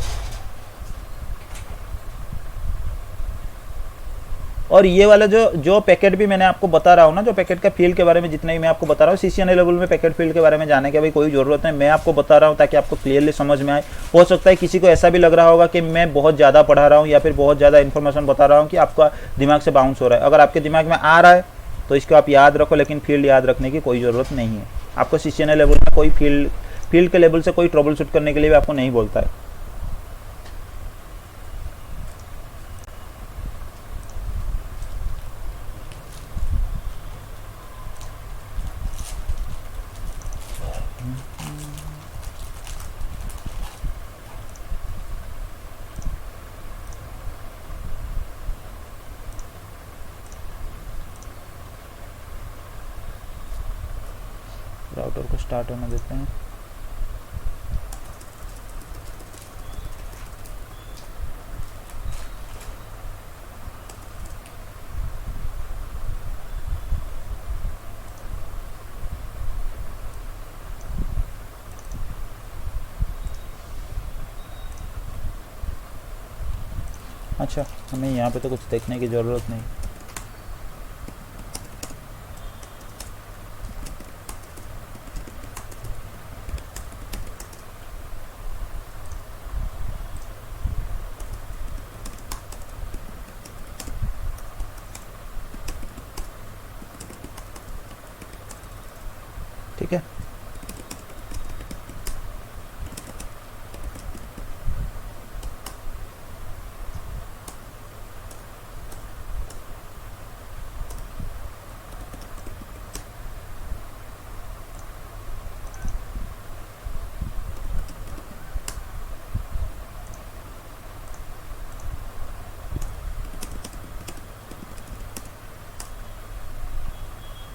और ये वाला जो पैकेट भी मैंने आपको बता रहा हूँ ना, जो पैकेट का फील्ड के बारे में जितने भी मैं आपको बता रहा हूँ, CCNA लेवल में पैकेट फील्ड के बारे में जाने की भाई कोई ज़रूरत नहीं, मैं आपको बता रहा हूँ ताकि आपको क्लियरली समझ में आए। हो सकता है किसी को ऐसा भी लग रहा होगा कि मैं बहुत ज़्यादा पढ़ा रहा हूँ या फिर बहुत ज़्यादा इन्फॉर्मेशन बता रहा हूँ कि आपका दिमाग से बाउंस हो रहा है। अगर आपके दिमाग में आ रहा है तो इसको आप याद रखो, लेकिन फील्ड याद रखने की कोई ज़रूरत नहीं है। आपको CCNA लेवल में कोई फील्ड के लेवल से कोई ट्रबल शूट करने के लिए भी आपको नहीं बोलता है। राउटर को स्टार्ट होने देते हैं। अच्छा, हमें यहाँ पे तो कुछ देखने की ज़रूरत नहीं। ठीक है,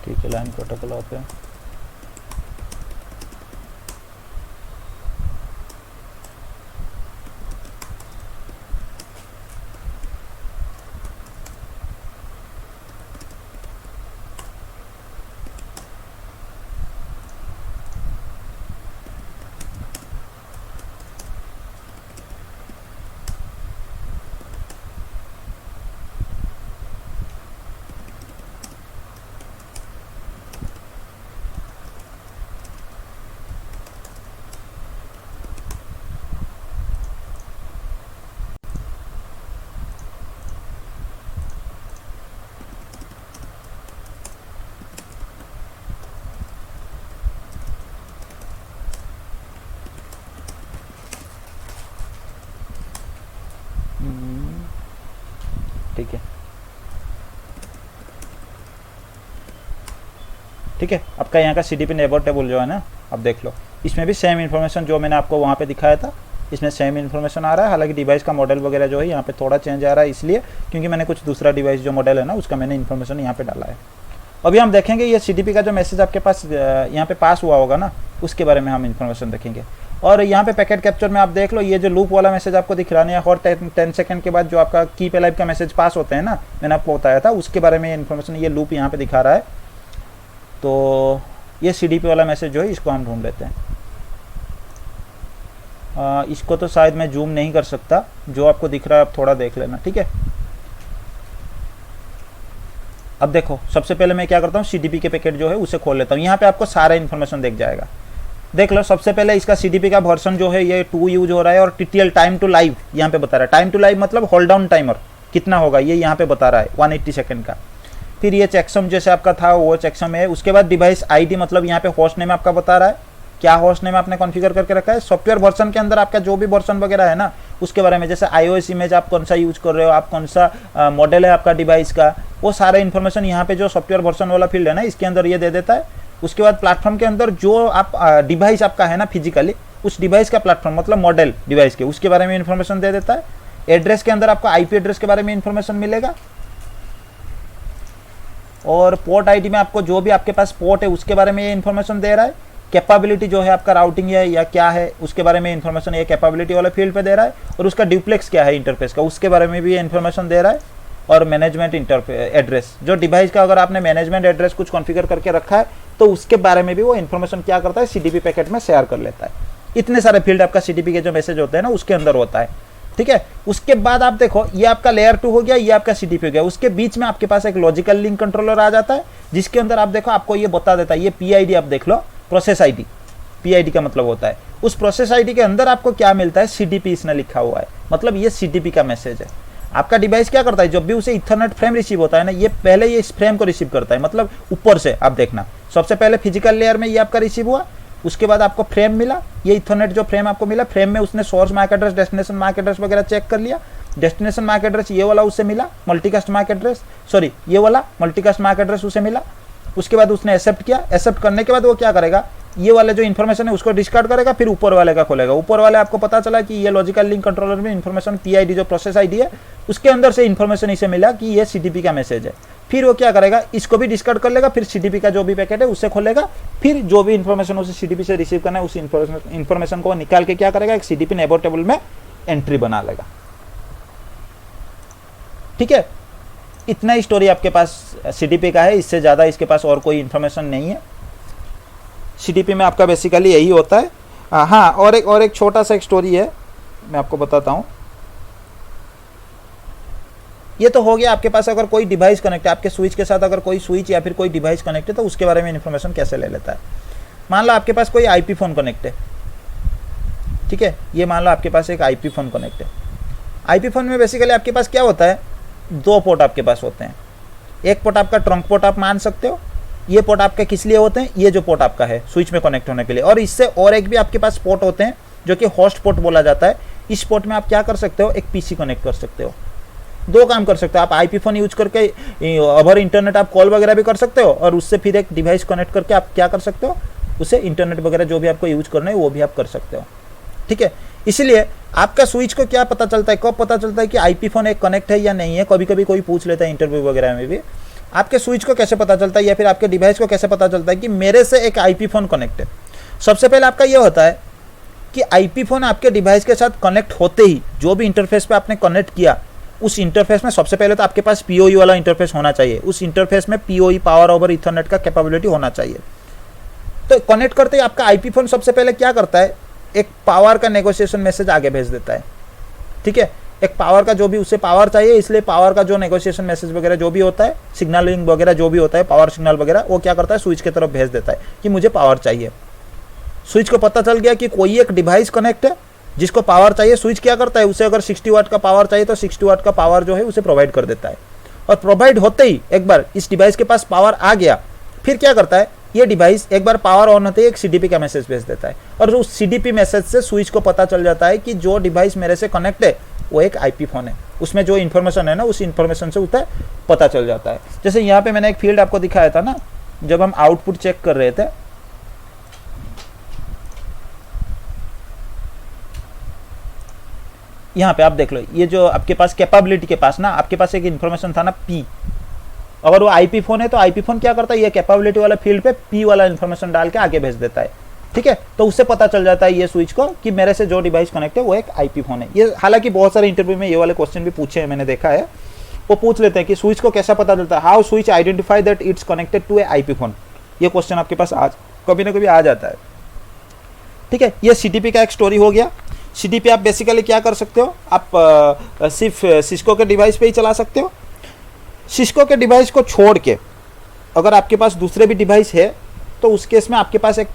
ठीक है, लाइन प्रोटोकॉल ऑफ है। ठीक है, ठीक है। आपका यहाँ का CDP नेबर टेबल जो है ना, अब देख लो, इसमें भी सेम इन्फॉर्मेशन जो मैंने आपको वहाँ पे दिखाया था, इसमें सेम इन्फॉर्मेशन आ रहा है। हालांकि डिवाइस का मॉडल वगैरह जो है यहाँ पे थोड़ा चेंज आ रहा है, इसलिए क्योंकि मैंने कुछ दूसरा डिवाइस जो मॉडल है ना उसका मैंने इन्फॉर्मेशन यहाँ पे डाला है। अभी हम देखेंगे ये CDP का जो मैसेज आपके पास यहाँ पे पास हुआ होगा ना, उसके बारे में हम इन्फॉर्मेशन देखेंगे। और यहाँ पे पैकेट कैप्चर में आप देख लो, ये जो लूप वाला मैसेज आपको दिख रहा है, और 10 सेकंड के बाद जो आपका कीप अलाइव का मैसेज पास होते हैं ना, मैंने आपको बताया था, उसके बारे में इन्फॉर्मेशन ये लूप यहाँ पे दिखा रहा है। तो ये CDP वाला मैसेज जो है इसको हम ढूंढ लेते हैं। इसको तो शायद मैं जूम नहीं कर सकता, जो आपको दिख रहा है आप थोड़ा देख लेना, ठीक है। अब देखो, सबसे पहले मैं क्या करता हूँ, CDP के पैकेट जो है उसे खोल लेता हूँ। यहाँ पे आपको सारा इन्फॉर्मेशन दिख जाएगा। देख लो, सबसे पहले इसका CDP का वर्जन जो है ये 2 यूज हो रहा है, और TTL टाइम टू लाइव यहाँ पे बता रहा है। टाइम टू लाइव मतलब होल्ड डाउन टाइमर कितना होगा ये यहाँ पे बता रहा है, 180 सेकंड का। फिर ये चेकसम जैसे आपका था वो चेकसम है। उसके बाद डिवाइस ID मतलब यहाँ पे होस्ट नेम आपका बता रहा है, क्या होस्ट नेम आपने कॉन्फ़िगर करके रखा है। सॉफ्टवेयर वर्जन के अंदर आपका जो भी वर्जन वगैरह है ना उसके बारे में, जैसे iOS इमेज आप कौन सा यूज कर रहे हो, आप कौन सा मॉडल है आपका डिवाइस का, वो सारा इन्फॉर्मेशन यहाँ पे जो सॉफ्टवेयर वर्जन वाला फील्ड है ना इसके अंदर ये दे देता है। उसके बाद प्लेटफॉर्म के अंदर जो आप डिवाइस आपका है ना फिजिकली, उस डिवाइस का प्लेटफॉर्म मतलब मॉडल डिवाइस के, उसके बारे में इन्फॉर्मेशन दे देता है। एड्रेस के अंदर आपको IP एड्रेस के बारे में इन्फॉर्मेशन मिलेगा, और पोर्ट ID में आपको जो भी आपके पास पोर्ट है उसके बारे में ये इन्फॉर्मेशन दे रहा है। कैपेबिलिटी जो है आपका राउटिंग है या क्या है उसके बारे में इन्फॉर्मेशन ये कैपेबिलिटी वाले फील्ड पे दे रहा है। और उसका ड्यूप्लेक्स क्या है इंटरफेस का, उसके बारे में भी ये इन्फॉर्मेशन दे रहा है। और मैनेजमेंट एड्रेस, जो डिवाइस का अगर आपने मैनेजमेंट एड्रेस कुछ कॉन्फ़िगर करके रखा है तो उसके बारे में भी वो इन्फॉर्मेशन क्या करता है, CDP पैकेट में शेयर कर लेता है। इतने सारे फील्ड आपका CDP के जो मैसेज होते हैं ना उसके अंदर होता है। ठीक है। उसके बाद आप देखो ये आपका लेयर 2 हो गया, ये आपका सीडीपी हो गया। उसके बीच में आपके पास एक लॉजिकल लिंक कंट्रोलर आ जाता है, जिसके अंदर आप देखो आपको ये बता देता है, ये पीआईडी आप देख लो, प्रोसेस आईडी। पीआईडी का मतलब होता है उस प्रोसेस आईडी के अंदर आपको क्या मिलता है, सीडीपी इसने लिखा हुआ है, मतलब ये सीडीपी का मैसेज है। आपका डिवाइस क्या करता है, जब भी उसे इथरनेट फ्रेम रिसीव होता है ना, ये पहले ये इस फ्रेम को रिसीव करता है, मतलब ऊपर से आप देखना, सबसे पहले फिजिकल लेयर में ये आपका रिसीव हुआ, उसके बाद आपको फ्रेम मिला, ये इथरनेट जो फ्रेम आपको मिला, फ्रेम में उसने source MAC address, destination MAC address वगैरह चेक कर लिया। डेस्टिनेशन मैक एड्रेस ये वाला उसे मिला, मल्टीकास्ट मैक एड्रेस, सॉरी ये वाला मल्टीकास्ट मैक एड्रेस उसे मिला। उसके बाद उसने एक्सेप्ट किया, एक्सेप्ट करने के बाद वो क्या करेगा, ये वाले जो इन्फॉर्मेशन है उसको डिस्कार्ड करेगा, फिर ऊपर वाले का खोलेगा। ऊपर वाले आपको पता चला कि ये लॉजिकल लिंक कंट्रोलर में इन्फॉर्मेशन पीआईडी जो प्रोसेस आईडी है उसके अंदर से इन्फॉर्मेशन इसे मिला कि ये सीडीपी का मैसेज है। फिर वो क्या करेगा, इसको भी डिस्कार्ड कर लेगा, फिर सीडीपी का जो भी पैकेट है उससे खोलेगा, फिर जो भी इन्फॉर्मेशन उसे सीडीपी से रिसीव करना है उस इन्फॉर्मेशन को निकाल के क्या करेगा, एक सीडीपी नेबर टेबल में एंट्री बना लेगा। ठीक है, इतना ही स्टोरी आपके पास सीडीपी का है, इससे ज़्यादा इसके पास और कोई इन्फॉर्मेशन नहीं है। सीडीपी में आपका बेसिकली यही होता है। हाँ, और एक छोटा सा एक स्टोरी है, मैं आपको बताता हूँ। ये तो हो गया आपके पास अगर कोई डिवाइस कनेक्ट है, आपके स्विच के साथ अगर कोई स्विच या फिर कोई डिवाइस कनेक्ट है तो उसके बारे में इन्फॉर्मेशन कैसे ले लेता है। मान लो आपके पास कोई आईपी फ़ोन कनेक्ट है, ठीक है, ये मान लो आपके पास एक आईपी फ़ोन कनेक्ट है। आईपी फ़ोन में बेसिकली आपके पास क्या होता है, दो पोर्ट आपके पास होते हैं। एक पोर्ट आपका ट्रंक पोर्ट आप मान सकते हो, ये पोर्ट आपके किस लिए होते हैं, ये जो पोर्ट आपका है स्विच में कनेक्ट होने के लिए। और इससे और एक भी आपके पास पोर्ट होते हैं जो कि होस्ट पोर्ट बोला जाता है। इस पोर्ट में आप क्या कर सकते हो, एक पीसी कनेक्ट कर सकते हो, दो काम कर सकते हो आप। आईपी फ़ोन यूज करके ओवर इंटरनेट आप कॉल वगैरह भी कर सकते हो, और उससे फिर एक डिवाइस कनेक्ट करके आप क्या कर सकते हो, उसे इंटरनेट वगैरह जो भी आपको यूज करना है वो भी आप कर सकते हो। ठीक है, इसलिए आपका स्विच को क्या पता चलता है, कब पता चलता है कि आईपी फ़ोन एक कनेक्ट है या नहीं है। कभी कभी कोई पूछ लेता है इंटरव्यू वगैरह में भी, आपके स्विच को कैसे पता चलता है या फिर आपके डिवाइस को कैसे पता चलता है कि मेरे से एक आईपी फ़ोन कनेक्ट है। सबसे पहले आपका ये होता है कि आईपी फ़ोन आपके डिवाइस के साथ कनेक्ट होते ही जो भी इंटरफेस पे आपने कनेक्ट किया, उस इंटरफेस में सबसे पहले तो आपके पास पीओई वाला इंटरफेस होना चाहिए। उस इंटरफेस में पीओई, पावर ओवर इथरनेट का कैपेबिलिटी होना चाहिए। तो कनेक्ट करते ही आपका आईपी फ़ोन सबसे पहले क्या करता है, एक पावर का नेगोशिएशन मैसेज आगे भेज देता है। ठीक है, एक पावर का जो भी उसे पावर चाहिए, इसलिए पावर का जो नेगोशिएशन मैसेज वगैरह जो भी होता है, सिग्नलिंग वगैरह जो भी होता है, पावर सिग्नल वगैरह, वो क्या करता है, स्विच की तरफ भेज देता है कि मुझे पावर चाहिए। स्विच को पता चल गया कि कोई एक डिवाइस कनेक्ट है जिसको पावर चाहिए। स्विच क्या करता है, उसे अगर 60 वाट का पावर चाहिए तो 60 वाट का पावर जो है उसे प्रोवाइड कर देता है। और प्रोवाइड होते ही एक बार इस डिवाइस के पास पावर आ गया, फिर क्या करता है, ये डिवाइस एक बार पावर ऑन होते ही एक सीडीपी का मैसेज भेज देता है। और उस सीडीपी मैसेज से स्विच को पता चल जाता है कि जो डिवाइस मेरे से कनेक्ट है वो एक आईपी फ़ोन है। उसमें जो इन्फॉर्मेशन है ना, उस इन्फॉर्मेशन से उसे पता चल जाता है। जैसे यहाँ पे मैंने एक फील्ड आपको दिखाया था ना, जब हम आउटपुट चेक कर रहे थे, यहाँ पे आप देख लो, ये जो आपके पास कैपेबिलिटी के पास ना, आपके पास एक इन्फॉर्मेशन था ना पी। अगर वो आईपी फ़ोन है तो आईपी फ़ोन क्या करता है, ये कैपेबिलिटी वाला फील्ड पे पी वाला इन्फॉर्मेशन डाल के आगे भेज देता है। ठीक है, तो उससे पता चल जाता है ये स्विच को कि मेरे से जो डिवाइस कनेक्ट है वो एक आईपी फ़ोन है। ये हालांकि बहुत सारे इंटरव्यू में ये वाले क्वेश्चन भी पूछे हैं, मैंने देखा है। वो पूछ लेते हैं कि स्विच को कैसा पता चलता है, how switch identify that it's connected to a IP phone. ये क्वेश्चन आपके पास आज कभी ना कभी आ जाता है। ठीक है, ये सीडीपी का एक स्टोरी हो गया। सीडीपी आप बेसिकली क्या कर सकते हो, आप सिर्फ सिस्को के डिवाइस पे ही चला सकते हो। सिस्को के डिवाइस को छोड़ के अगर आपके पास दूसरे भी डिवाइस है तो उस केस में आपके पास एक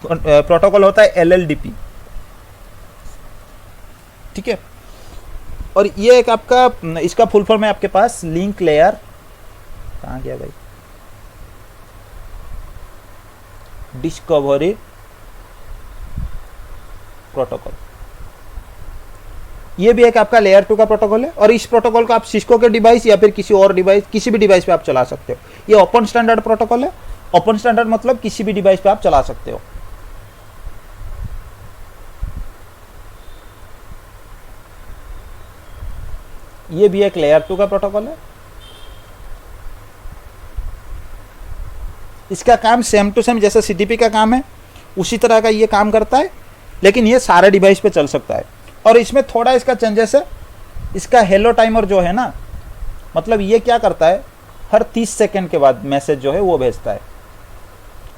प्रोटोकॉल होता है LLDP। ठीक है, और ये एक आपका, इसका फुल फॉर्म है आपके पास लिंक लेयर, कहाँ गया भाई, डिस्कवरी प्रोटोकॉल। ये भी एक आपका लेयर 2 का प्रोटोकॉल है, और इस प्रोटोकॉल को आप सिस्को के डिवाइस या फिर किसी और डिवाइस, किसी भी डिवाइस पे आप चला सकते हो। ये ओपन स्टैंडर्ड प्रोटोकॉल है। ओपन स्टैंडर्ड मतलब किसी भी डिवाइस पे आप चला सकते हो। ये भी एक लेयर 2 का प्रोटोकॉल है। इसका काम सेम टू सेम जैसे सीडीपी का काम है उसी तरह का ये काम करता है, लेकिन ये सारे डिवाइस पे चल सकता है। और इसमें थोड़ा इसका चेंजेस है, इसका हेलो टाइमर जो है ना, मतलब ये क्या करता है, हर 30 सेकंड के बाद मैसेज जो है वो भेजता है,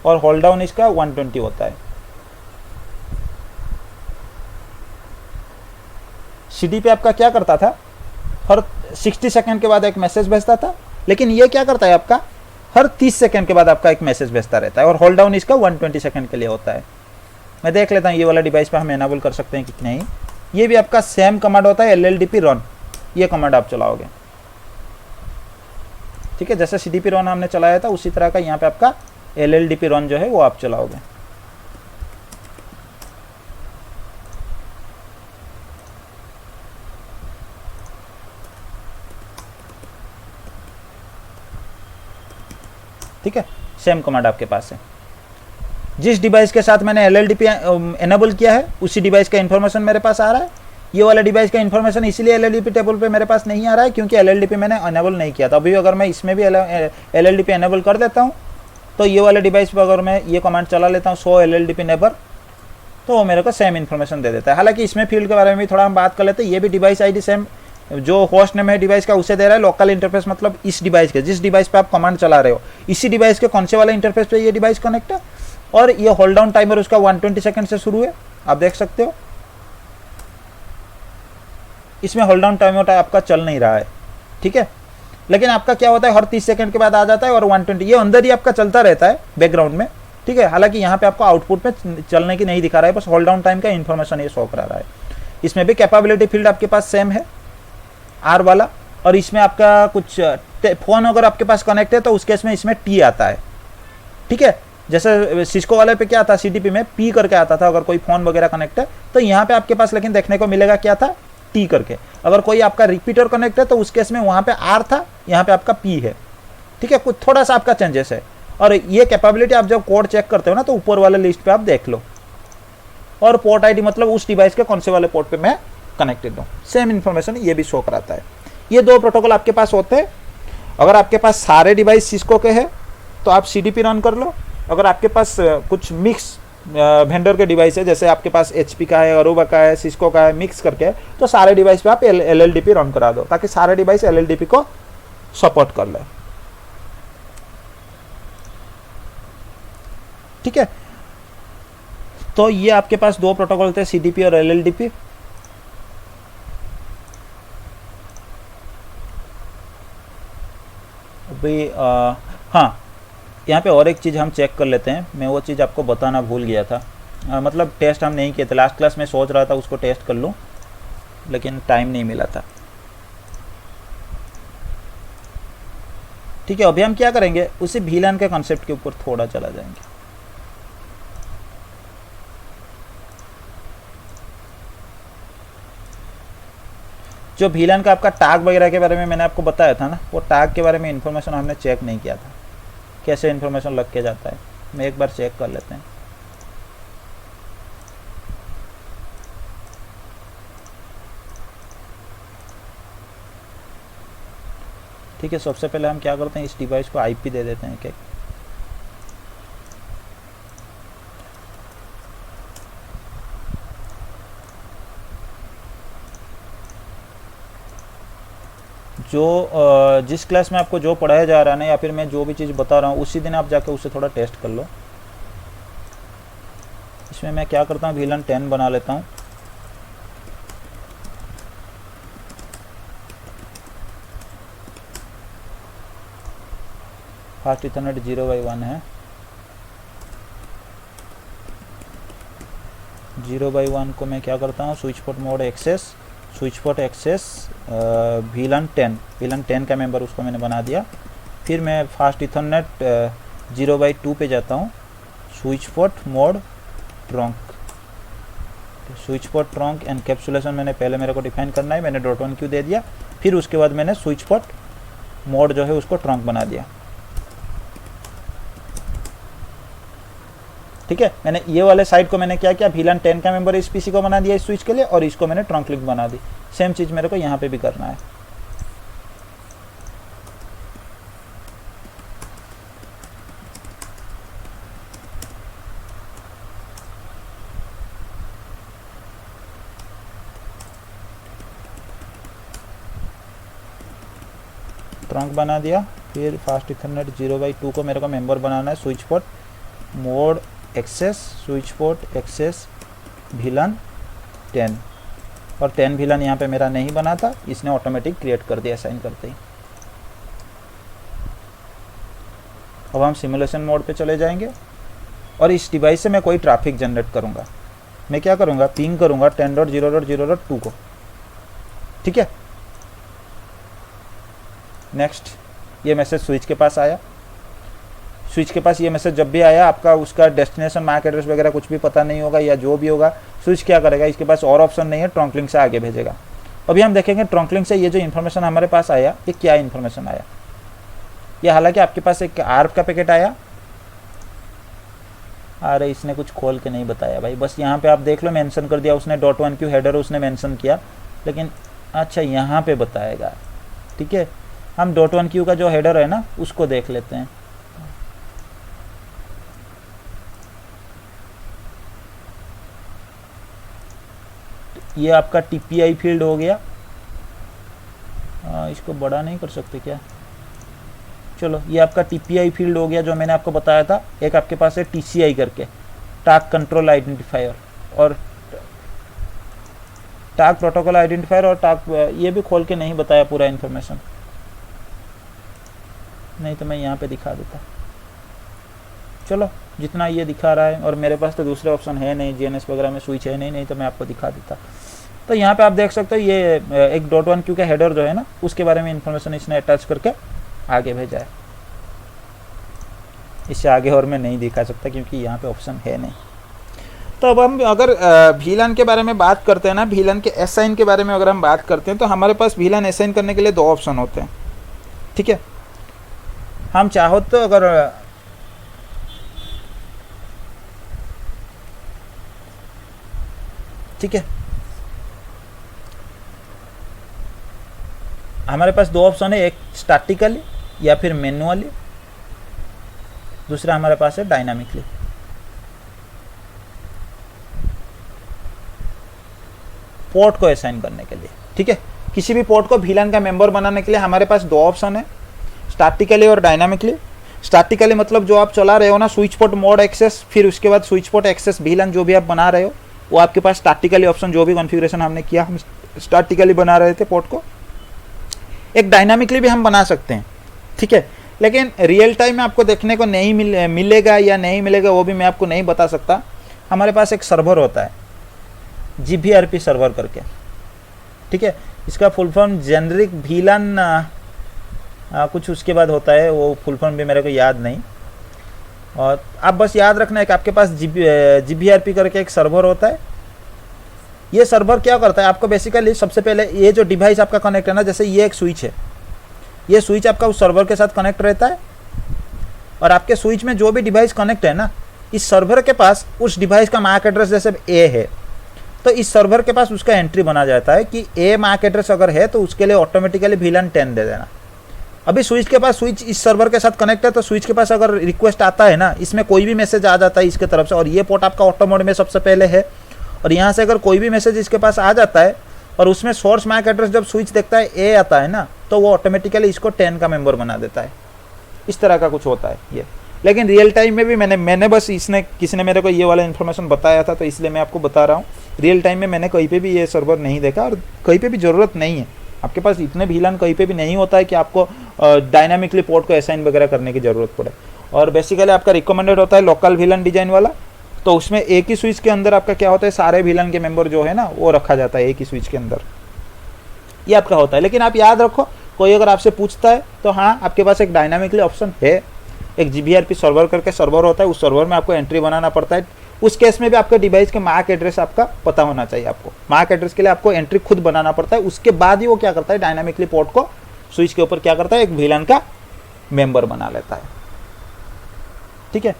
और होल्ड डाउन इसका 120 होता है। CDP आपका क्या करता था, हर 60 सेकंड के बाद एक मैसेज भेजता था, लेकिन ये क्या करता है आपका हर 30 सेकंड के बाद आपका एक मैसेज भेजता रहता है, और होल्ड डाउन इसका 120 सेकंड के लिए होता है। मैं देख लेता हूँ ये वाला डिवाइस पे हम एनाबल कर सकते हैं कि नहीं। ये भी आपका सेम कमांड होता है, LLDP रन, ये कमांड आप चलाओगे, ठीक है। जैसे CDP रन हमने चलाया था उसी तरह का यहाँ पे आपका LLDP रन जो है वो आप चलाओगे। ठीक है, सेम कमांड आपके पास है। जिस डिवाइस के साथ मैंने LLDP एनेबल किया है उसी डिवाइस का इन्फॉर्मेशन मेरे पास आ रहा है। ये वाला डिवाइस का इन्फॉर्मेशन इसलिए LLDP टेबल पे मेरे पास नहीं आ रहा है क्योंकि LLDP मैंने एनेबल नहीं किया था। अभी अगर मैं इसमें भी LLDP एनेबल कर देता हूँ तो ये वाले डिवाइस पर अगर मैं ये कमांड चला लेता हूँ शो LLDP नेबर, तो वो मेरे को सेम इन्फॉर्मेशन दे देता है। हालांकि इसमें फील्ड के बारे में भी थोड़ा हम बात कर लेते हैं। ये भी डिवाइस ID सेम जो होस्ट नेम है डिवाइस का उसे दे रहा है। लोकल इंटरफेस मतलब इस डिवाइस के, जिस डिवाइस पे आप कमांड चला रहे हो इसी डिवाइस के कौन से वाले इंटरफेस पे ये डिवाइस कनेक्ट है। और ये होल्ड डाउन टाइमर उसका 120 सेकंड से शुरू है, आप देख सकते हो। इसमें होल्ड डाउन टाइमर आपका चल नहीं रहा है, ठीक है। लेकिन आपका क्या होता है हर 30 सेकंड के बाद आ जाता है और 120 ये अंदर ही आपका चलता रहता है बैकग्राउंड में, ठीक है। हालांकि यहाँ पे आपको आउटपुट में चलने की नहीं दिखा रहा है, बस होल्ड डाउन टाइम का इन्फॉर्मेशन ये शो करा रहा है। इसमें भी कैपेबिलिटी फील्ड आपके पास सेम है R वाला, और इसमें आपका कुछ फोन अगर आपके पास कनेक्ट है तो उस केस में इसमें T आता है, ठीक है। जैसे सिस्को वाले पे क्या था CDP में P करके आता था अगर कोई फोन वगैरह कनेक्ट है, तो यहाँ पे आपके पास लेकिन देखने को मिलेगा क्या था T करके। अगर कोई आपका रिपीटर कनेक्ट है तो उस केस में वहाँ पे R था, यहाँ पे आपका P है, ठीक है। कुछ थोड़ा सा आपका चेंजेस है। और ये कैपेबिलिटी आप जब कोड चेक करते हो ना तो ऊपर वाले लिस्ट पे आप देख लो, और पोर्ट ID मतलब उस डिवाइस के कौन से वाले पोर्ट पे मैं कनेक्टेड हूँ, सेम इन्फॉर्मेशन ये भी शो कराता है। ये दो प्रोटोकॉल आपके पास होते हैं। अगर आपके पास सारे डिवाइस सिस्को के हैं तो आप CDP रन कर लो। अगर आपके पास कुछ मिक्स वेंडर के डिवाइस है, जैसे आपके पास HP का है, अरूबा का है, सिस्को का है, मिक्स करके, तो सारे डिवाइस पे आप LLDP रन करा दो ताकि सारे डिवाइस LLDP को सपोर्ट कर ले, ठीक है। तो ये आपके पास दो प्रोटोकॉल थे CDP और LLDP। अभी हाँ, यहाँ पे और एक चीज़ हम चेक कर लेते हैं। मैं वो चीज़ आपको बताना भूल गया था, मतलब टेस्ट हम नहीं किए थे लास्ट क्लास में। सोच रहा था उसको टेस्ट कर लूँ लेकिन टाइम नहीं मिला था, ठीक है। अभी हम क्या करेंगे उसी VLAN के कॉन्सेप्ट के ऊपर थोड़ा चला जाएंगे। जो VLAN का आपका टैग वगैरह के बारे में मैंने आपको बताया था ना, वो टैग के बारे में इन्फॉर्मेशन हमने चेक नहीं किया था, कैसे इन्फॉर्मेशन लग के जाता है। मैं एक बार चेक कर लेते हैं। ठीक है, सबसे पहले हम क्या करते हैं इस डिवाइस को IP दे देते हैं क्या। जो जिस क्लास में आपको जो पढ़ाया जा रहा है ना, या फिर मैं जो भी चीज़ बता रहा हूँ उसी दिन आप जाके उससे थोड़ा टेस्ट कर लो। इसमें मैं क्या करता हूँ VLAN 10 बना लेता हूँ। फास्ट इथरनेट 0/1 है, 0/1 को मैं क्या करता हूँ switch port mode access, switch port access VLAN 10 का मेंबर उसको मैंने बना दिया। फिर मैं फास्ट इथरनेट 0/2 पे जाता हूँ, switch port mode trunk, switch port trunk encapsulation मैंने पहले मेरे को डिफाइन करना है, मैंने .1q दे दिया। फिर उसके बाद मैंने स्विच पोर्ट मोड जो है उसको ट्रंक बना दिया, ठीक है। मैंने ये वाले साइड को मैंने क्या किया VLAN 10 का मेंबर इस PC को बना दिया इस स्विच के लिए, और इसको मैंने ट्रंक लिंक बना दी। सेम चीज़ मेरे को यहाँ पे भी करना है। ट्रंक बना दिया। फिर फास्ट इथरनेट 0/2 को मेरे को मेंबर बनाना है, switch port mode access, switch port access VLAN 10, और 10 VLAN यहाँ पे मेरा नहीं बना था, इसने ऑटोमेटिक क्रिएट कर दिया असाइन करते ही। अब हम सिमुलेशन मोड पे चले जाएंगे और इस डिवाइस से मैं कोई ट्रैफिक जनरेट करूँगा। मैं क्या करूँगा, पिंग करूँगा 10.0.0.2 को, ठीक है। नेक्स्ट, ये मैसेज स्विच के पास आया। स्विच के पास ये मैसेज जब भी आया, आपका उसका डेस्टिनेशन मैक एड्रेस वगैरह कुछ भी पता नहीं होगा या जो भी होगा, स्विच क्या करेगा, इसके पास और ऑप्शन नहीं है, ट्रंक लिंक से आगे भेजेगा। अभी हम देखेंगे ट्रंक लिंक से ये जो इन्फॉर्मेशन हमारे पास आया, ये क्या इन्फॉर्मेशन आया। ये हालांकि आपके पास एक आर्प का पैकेट आया, अरे इसने कुछ खोल के नहीं बताया भाई, बस यहाँ पे आप देख लो मेंशन कर दिया उसने, .1q हेडर उसने मेंशन किया, लेकिन अच्छा यहाँ पे बताएगा, ठीक है। हम .1q का जो हेडर है ना उसको देख लेते हैं। ये आपका TPI फील्ड हो गया। इसको बड़ा नहीं कर सकते क्या, चलो ये आपका TPI फील्ड हो गया जो मैंने आपको बताया था। एक आपके पास है TCI करके, टास्क कंट्रोल आइडेंटिफायर, और टास्क प्रोटोकॉल आइडेंटिफायर, और टास्क, ये भी खोल के नहीं बताया पूरा इन्फॉर्मेशन, नहीं तो मैं यहाँ पे दिखा देता। चलो जितना ये दिखा रहा है, और मेरे पास तो दूसरे ऑप्शन है नहीं, GNS वगैरह में स्विच है नहीं तो मैं आपको दिखा देता। तो यहाँ पे आप देख सकते हो ये एक .1q का हेडर जो है ना उसके बारे में इंफॉर्मेशन इसने अटैच करके आगे भेजा है। इससे आगे और मैं नहीं दिखा सकता क्योंकि यहाँ पे ऑप्शन है नहीं। तो अब हम अगर VLAN के बारे में बात करते हैं ना, VLAN के असाइन के बारे में अगर हम बात करते हैं, तो हमारे पास VLAN असाइन करने के लिए 2 ऑप्शन होते हैं, ठीक है। हम चाहो तो अगर ठीक है, हमारे पास 2 ऑप्शन है, एक स्टैटिकली या फिर मैन्युअली, दूसरा हमारे पास है डायनामिकली। पोर्ट को असाइन करने के लिए, ठीक है, किसी भी पोर्ट को VLAN का मेंबर बनाने के लिए हमारे पास 2 ऑप्शन है, स्टैटिकली और डायनामिकली। स्टैटिकली मतलब जो आप चला रहे हो ना, स्विच पोर्ट मोड एक्सेस, फिर उसके बाद स्विच पोर्ट एक्सेस VLAN जो भी आप बना रहे हो वो आपके पास स्टैटिकली ऑप्शन, जो भी कॉन्फ़िगरेशन हमने किया हम स्टैटिकली बना रहे थे पोर्ट को। एक डायनामिकली भी हम बना सकते हैं, ठीक है, लेकिन रियल टाइम में आपको देखने को नहीं मिलेगा या नहीं मिलेगा वो भी मैं आपको नहीं बता सकता। हमारे पास एक सर्वर होता है GVRP सर्वर करके, ठीक है, इसका फुल फॉर्म जेनरिक VLAN कुछ उसके बाद होता है, वो फुल फॉर्म भी मेरे को याद नहीं। और आप बस याद रखना एक आपके पास GVRP करके एक सर्वर होता है। ये सर्वर क्या करता है, आपको बेसिकली सबसे पहले ये जो डिवाइस आपका कनेक्ट है ना, जैसे ये एक स्विच है, ये स्विच आपका उस सर्वर के साथ कनेक्ट रहता है, और आपके स्विच में जो भी डिवाइस कनेक्ट है ना, इस सर्वर के पास उस डिवाइस का मैक एड्रेस जैसे A है, तो इस सर्वर के पास उसका एंट्री बना जाता है कि A मैक एड्रेस अगर है तो उसके लिए ऑटोमेटिकली VLAN 10 दे देना। अभी स्विच के पास, स्विच इस सर्वर के साथ कनेक्ट है, तो स्विच के पास अगर रिक्वेस्ट आता है ना, इसमें कोई भी मैसेज आ जाता है इसके तरफ से, और ये पोर्ट आपका ऑटो मोड में सबसे पहले है, और यहाँ से अगर कोई भी मैसेज इसके पास आ जाता है और उसमें सोर्स मैक एड्रेस जब स्विच देखता है A आता है ना, तो वो ऑटोमेटिकली इसको 10 का मेंबर बना देता है। इस तरह का कुछ होता है ये। लेकिन रियल टाइम में भी मैंने बस किसी ने मेरे को ये वाला इन्फॉर्मेशन बताया था, तो इसलिए मैं आपको बता रहा हूँ। रियल टाइम में मैंने कहीं पे भी ये सर्वर नहीं देखा, और कहीं पे भी ज़रूरत नहीं है। आपके पास इतने VLAN कहीं पे भी नहीं होता है कि आपको डायनामिकली पोर्ट को असाइन वगैरह करने की ज़रूरत पड़े। और बेसिकली आपका रिकमेंडेड होता है लोकल VLAN डिजाइन वाला, तो उसमें एक ही स्विच के अंदर आपका क्या होता है, सारे VLAN के मेंबर जो है ना वो रखा जाता है एक ही स्विच के अंदर, ये आपका होता है। लेकिन आप याद रखो, कोई अगर आपसे पूछता है तो हाँ, आपके पास एक डायनामिकली ऑप्शन है, एक GVRP सर्वर करके सर्वर होता है, उस सर्वर में आपको एंट्री बनाना पड़ता है। उस केस में भी आपका डिवाइस के मैक एड्रेस आपका पता होना चाहिए। आपको मैक एड्रेस के लिए आपको एंट्री खुद बनाना पड़ता है, उसके बाद ही वो क्या करता है, डायनामिकली पोर्ट को स्विच के ऊपर क्या करता है, एक VLAN का मेंबर बना लेता है, ठीक है।